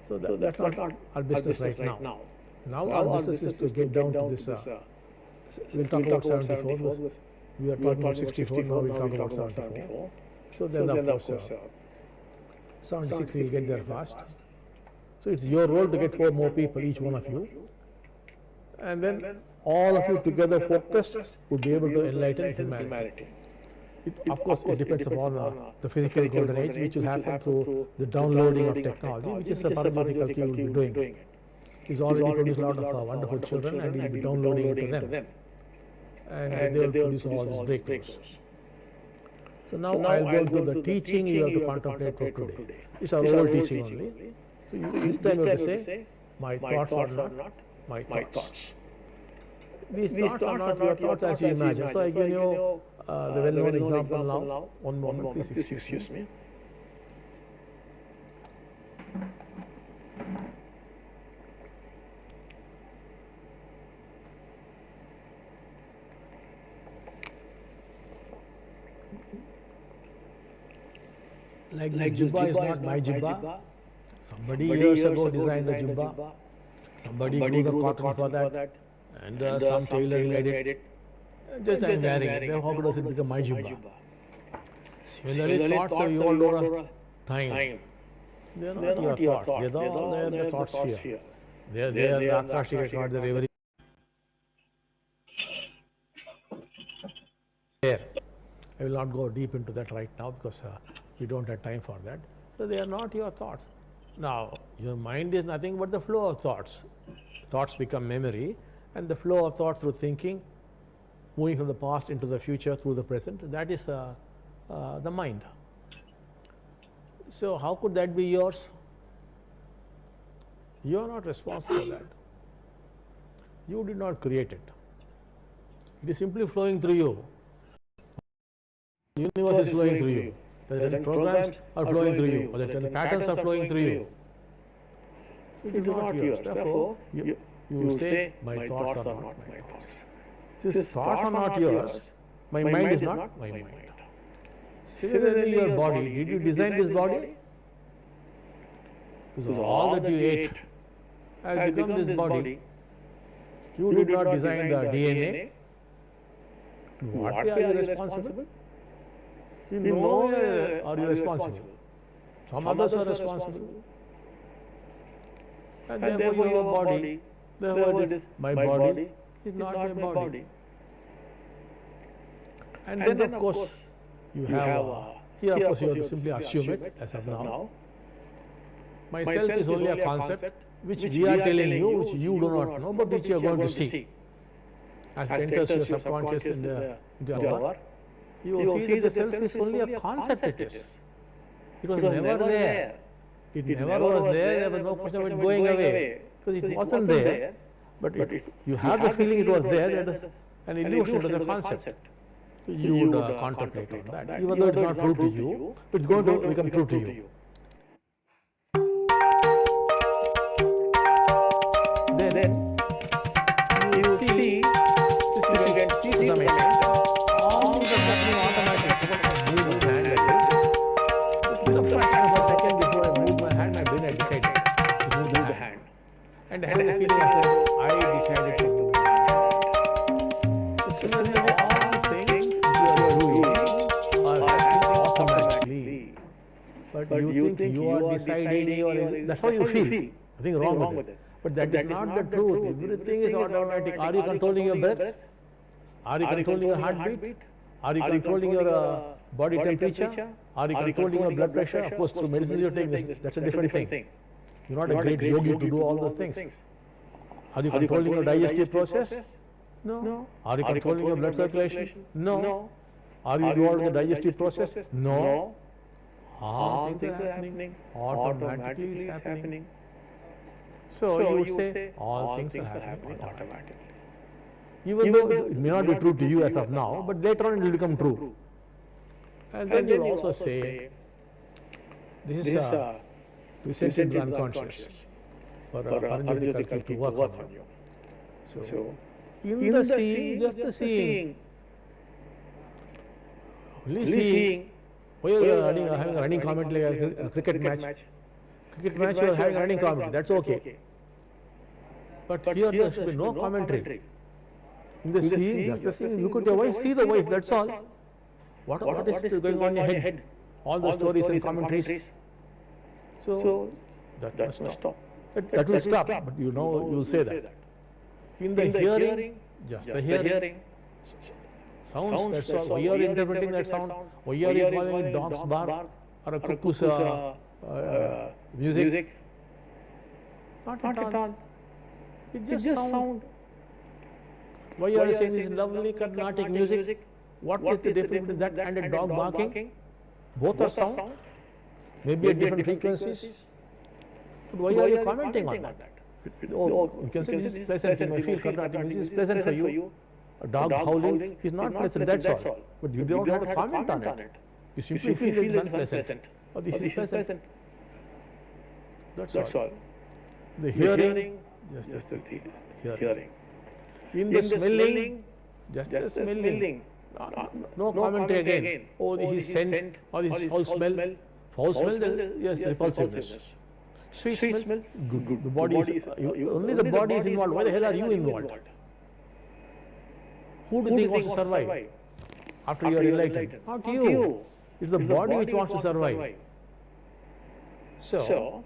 so that's not our business right now. Now our business is to get down to this. We'll talk about 74. We are talking about 64. Now we'll talk about 74. So then, of course, 76 we'll get there fast. So it's your role to get 4 more people, each one of you. And then all of you together focused would be able to enlighten humanity. Of course, it depends upon the physical golden age, which will happen through the downloading of technology, which is the Paramati will be doing. He's already produced a lot of wonderful children, and he'll be downloading into them. And they will produce all these breakthroughs. So now I'll go into the teaching you have to contemplate for today. It's our old teaching only. So this time you have to say, my thoughts are not my thoughts. These thoughts are not your thoughts as you imagine. So I give you the well-known example now. One moment, please excuse me. Like this jubba is not my jubba. Somebody years ago designed the jubba. Somebody grew the cotton for that. And some tailor made it. Just I'm wearing it. Then how does it become my jubba? Similarly, thoughts are your time. They are not your thoughts. They are the thought sphere. They are the Akashika card, the every there. I will not go deep into that right now because we don't have time for that. So they are not your thoughts. Now, your mind is nothing but the flow of thoughts. Thoughts become memory, and the flow of thought through thinking, moving from the past into the future through the present, that is the mind. So how could that be yours? You are not responsible for that. You did not create it. It is simply flowing through you. The universe is flowing through you. The programs are flowing through you, or the patterns are flowing through you. So it is not yours. Therefore, you say, my thoughts are not my thoughts. Since thoughts are not yours, my mind is not my mind. Similarly, your body, did you design this body? Because all that you ate has become this body. You did not design the DNA. What are you responsible? In no way are you responsible. Some others are responsible. And therefore your body, therefore this, my body is not my body. And then of course you have, here of course you have to simply assume it as of now. Myself is only a concept which we are telling you, which you do not know, but which you are going to see. As it enters your subconscious into the hour, you will see that the self is only a concept it is. It was never there. It never was there. There was no question of it going away. Because it wasn't there. But you have the feeling it was there. That is an illusion, it was a concept. So you would contemplate on that. Even though it is not true to you, it is going to become true to you. Then you see, this will get to some extent. All these are happening automatically. Move my hand like this. Just a fraction of a second before I move my hand, my brain had decided to move the hand. And I had the feeling that I decided to move my hand. So similarly, all things you are doing are happening automatically. But you think you are deciding, that's how you feel. Nothing wrong with it. But that is not the truth. Everything is automatic. Are you controlling your breath? Are you controlling your heartbeat? Are you controlling your body temperature? Are you controlling your blood pressure? Of course, through medicine you take this. That's a different thing. You're not a great yogi to do all those things. Are you controlling your digestive process? No. Are you controlling your blood circulation? No. Are you involved in the digestive process? No. All things are happening. Automatically it's happening. So you say all things are happening automatically. Even though it may not be true to you as of now, but later on it will become true. And then you will also say, this is a recent unconscious for a Paranjyotika to work on you. So, in the seeing, just the seeing, Only seeing. Why you are having a running commentary like a cricket match? Cricket match you are having a running commentary. That's okay. But here there should be no commentary. In the seeing, just the seeing. Look at your wife. See the wife. That's all. What is going on in your head? All the stories and commentaries. So that must stop. That will stop. But you know you say that. In the hearing, just the hearing. Sounds, that's all. Why you are interpreting that sound? Why are you calling it dog's bark or a cuckoo's music? Not at all. It just sound. Why are you saying this lovely Carnatic music? What is the difference between that and a dog barking? Both are sound. Maybe at different frequencies. But why are you commenting on that? Oh, you can say this is pleasant. You may feel Carnatic music is pleasant for you. A dog howling is not pleasant, that's all. But you don't have to comment on it. You simply feel it is unpleasant. Or this is pleasant. That's all. The hearing, just the hearing. In the smelling, just the smelling. No commentary again. Oh, this is scent, or this is foul smell. Foul smell, yes, repulsiveness. Sweet smell, good. The body is, only the body is involved. Why the hell are you involved? Who do you think wants to survive after you are enlightened? Not you. It's the body which wants to survive. So,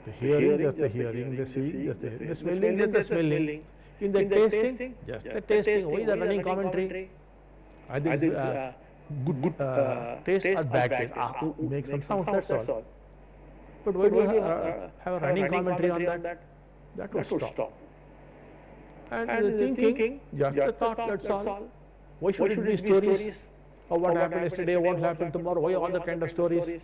the hearing, just the hearing, the seeing, just the smelling, just the smelling. In the tasting, just the tasting. Why the running commentary? I think it's good taste or bad taste. Make some sounds, that's all. But why do you have a running commentary on that? That would stop. And the thinking, just the thought, that's all. Why should it be stories of what happened yesterday, what will happen tomorrow, why all the kind of stories?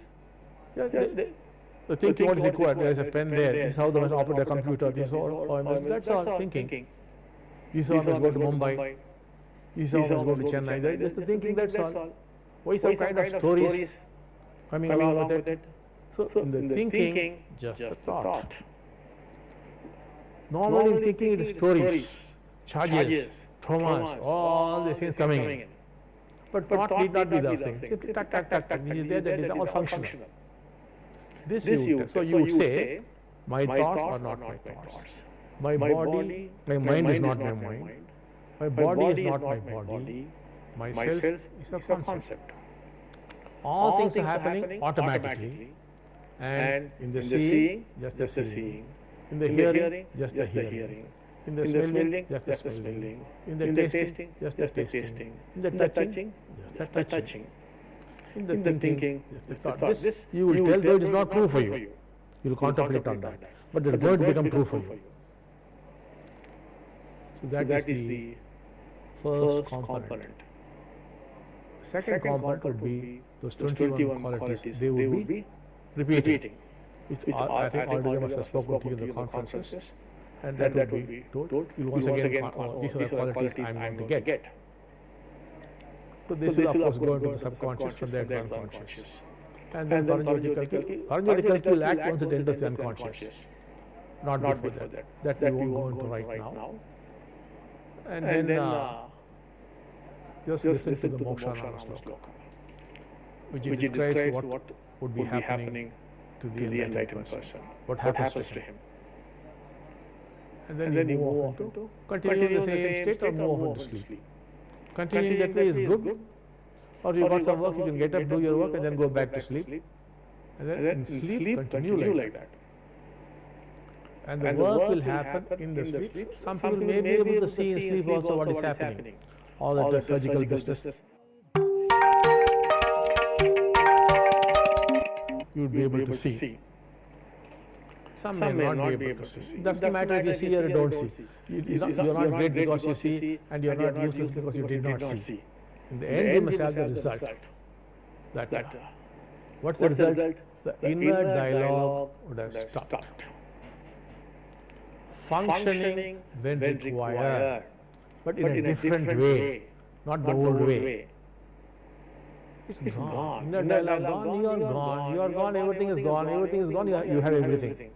The thinking, what is required? There is a pen there, this is how they must operate a computer, this is all, that's all thinking. This is how I must go to Mumbai, this is how I must go to Chennai, that's the thinking, that's all. Why some kind of stories coming along with it? So in the thinking, just the thought. Normally in thinking it is stories, charges, traumas, all these things coming in. But thought need not be those things. Simply tuck, this is there, that is all functional. This you, so you would say, my thoughts are not my thoughts. My body, my mind is not my mind. My body is not my body. Myself is a concept. All things are happening automatically. And in the seeing, just the seeing. In the hearing, just the hearing. In the smelling, just the smelling. In the tasting, just the tasting. In the touching, just the touching. In the thinking, just the thought. This you will tell, though it is not true for you. You will contemplate on that. But it is going to become true for you. So that is the first component. The second component would be those 21 qualities. They would be repeating. I think already must have spoken to you in the conferences, and that would be told. You will once again, these are the qualities I am going to get. So this will of course go into the subconscious, from there to unconscious. And then Paranjyoti Kalki will act once it enters the unconscious. Not before that. That we won't go into right now. And then just listen to the Mokshanama Sloka, which describes what would be happening to the enlightened person. What happens to him. And then you move on to continue in the same state or move on to sleep. Continuing that way is good. Or you got some work, you can get up, do your work and then go back to sleep. And then in sleep, continue like that. And the work will happen in the sleep. Some people may be able to see in sleep also what is happening. All that surgical business. You would be able to see. Some may not be able to see. It doesn't matter if you see or don't see. You are not great because you see, and you are not useless because you did not see. In the end, you must have the result. What's the result? The inner dialogue would have stopped. Functioning when required, but in a different way, not the old way. It's gone. Inner dialogue gone, you are gone. You are gone, everything is gone. Everything is gone, you have everything.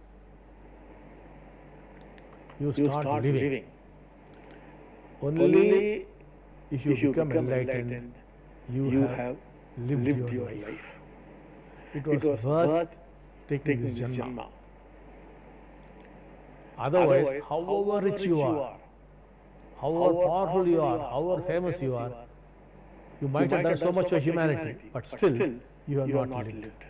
You start living. Only if you become enlightened, you have lived your life. It was worth taking this Janma. Otherwise, however rich you are, however powerful you are, however famous you are, you might have done so much for humanity, but still you have not lived.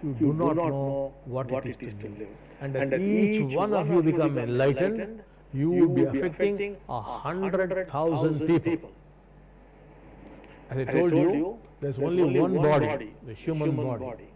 You do not know what it is to live. And as each one of you become enlightened, you will be affecting 100,000 people. As I told you, there's only one body, the human body.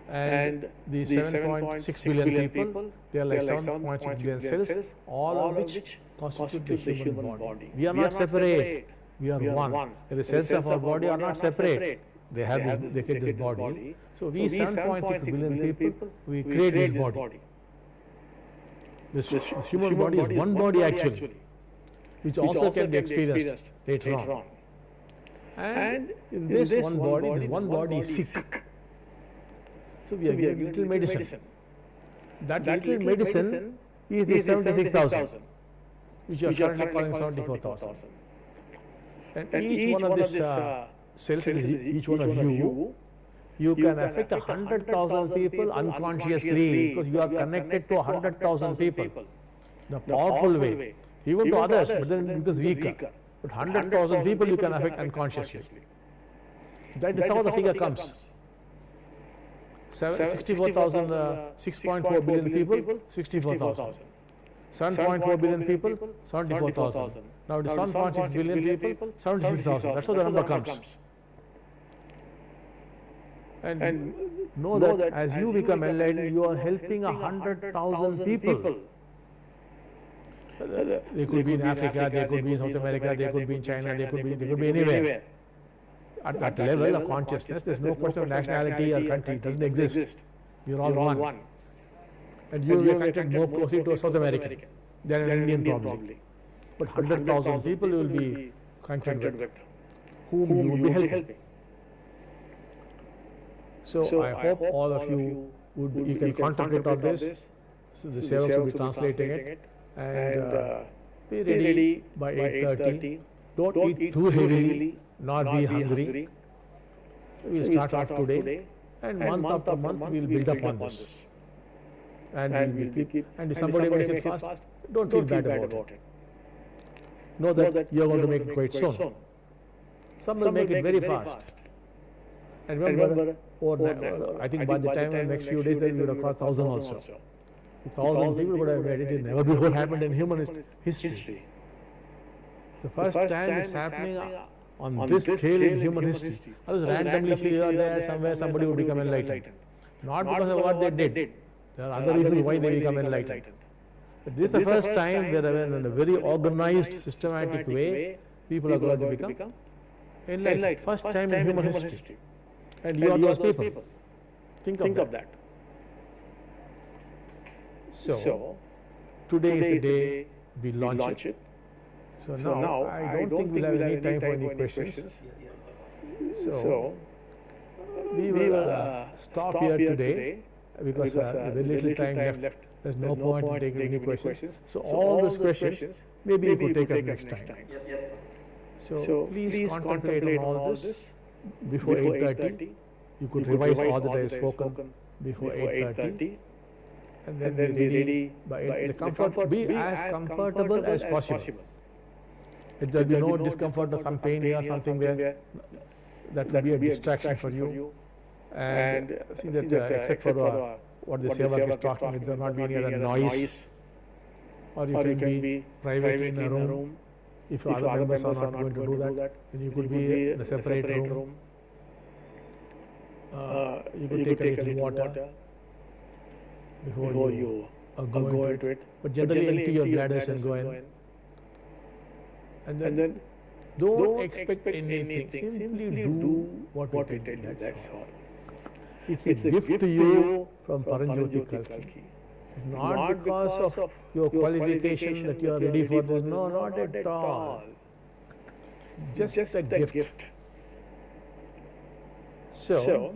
And the 7.6 billion people, they are like 7.6 billion cells, all of which constitute the human body. We are not separate, we are one. The cells of our body are not separate. They have this, they create this body. So we 7.6 billion people, we create this body. This human body is one body actually, which also can be experienced later on. And in this one body is sick. So we are giving little medicine. That little medicine is the 76,000, which you are currently calling 74,000. And each one of these cells, each one of you can affect 100,000 people unconsciously because you are connected to 100,000 people in a powerful way, even to others, but then it is weaker. But 100,000 people you can affect unconsciously. That is how the figure comes. 64,000, 6.4 billion people, 64,000. 7.4 billion people, 74,000. Now it is 1.6 billion people, 76,000. That's how the number comes. And know that as you become enlightened, you are helping 100,000 people. They could be in Africa, they could be in South America, they could be in China, they could be anywhere. At that level of consciousness, there is no question of nationality or country, it doesn't exist. We are all one. And you will be connected more closely to a South American than an Indian probably. But 100,000 people you will be connected with, whom you will be helping. So I hope all of you can contemplate on this. So the Sevaks will be translating it. And be ready by 8:30. Don't eat too heavily, not be hungry. So we'll start off today, and month after month we'll build up on this. And we'll keep. And if somebody makes it fast, don't feel bad about it. Know that you're going to make it quite soon. Some will make it very fast. And remember, I think by the time in the next few days, then we would have crossed 1,000 also. 1,000 people would have made it. It never before happened in human history. The first time it's happening on this scale in human history. Others randomly here or there, somewhere somebody would become enlightened. Not because of what they did. There are other reasons why they become enlightened. But this is the first time where in a very organized, systematic way, people are going to become enlightened. First time in human history. And you are those people. Think of that. So, today is the day we launch it. So now, I don't think we'll have any time for any questions. So, we will stop here today because very little time left. There's no point in taking any questions. So all those questions, maybe you could take up next time. So please contemplate on all this before 8:30. You could revise all that I have spoken before 8:30. And then be ready by be as comfortable as possible. If there will be no discomfort or some pain here or something there, that will be a distraction for you. And see that except for what the Sevak is talking, there will not be any other noise. Or you can be privately in a room. If other members are not going to do that, then you could be in a separate room. You could take a little water before you go into it. But generally empty your bladders and go in. And then don't expect anything. Simply do what we tell you. That's all. It's a gift to you from Paranjyoti Kalki. Not because of your qualification that you are ready for this. No, not at all. Just a gift. So,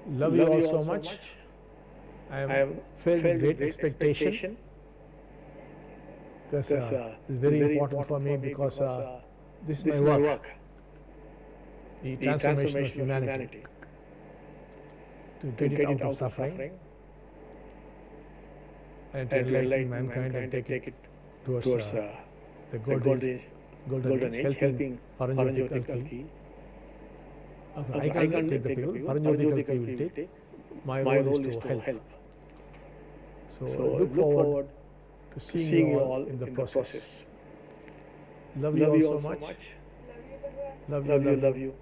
love you all so much. I have felt great expectation. Because it's very important for me because This is my work. The transformation of humanity. To get it out of suffering and to enlighten mankind and take it towards the golden age, helping Paranjyotika Kalki. I can't take the people, Paranjyotika Kalki will take. My role is to help. So look forward to seeing you all in the process. Love you all so much. Love you.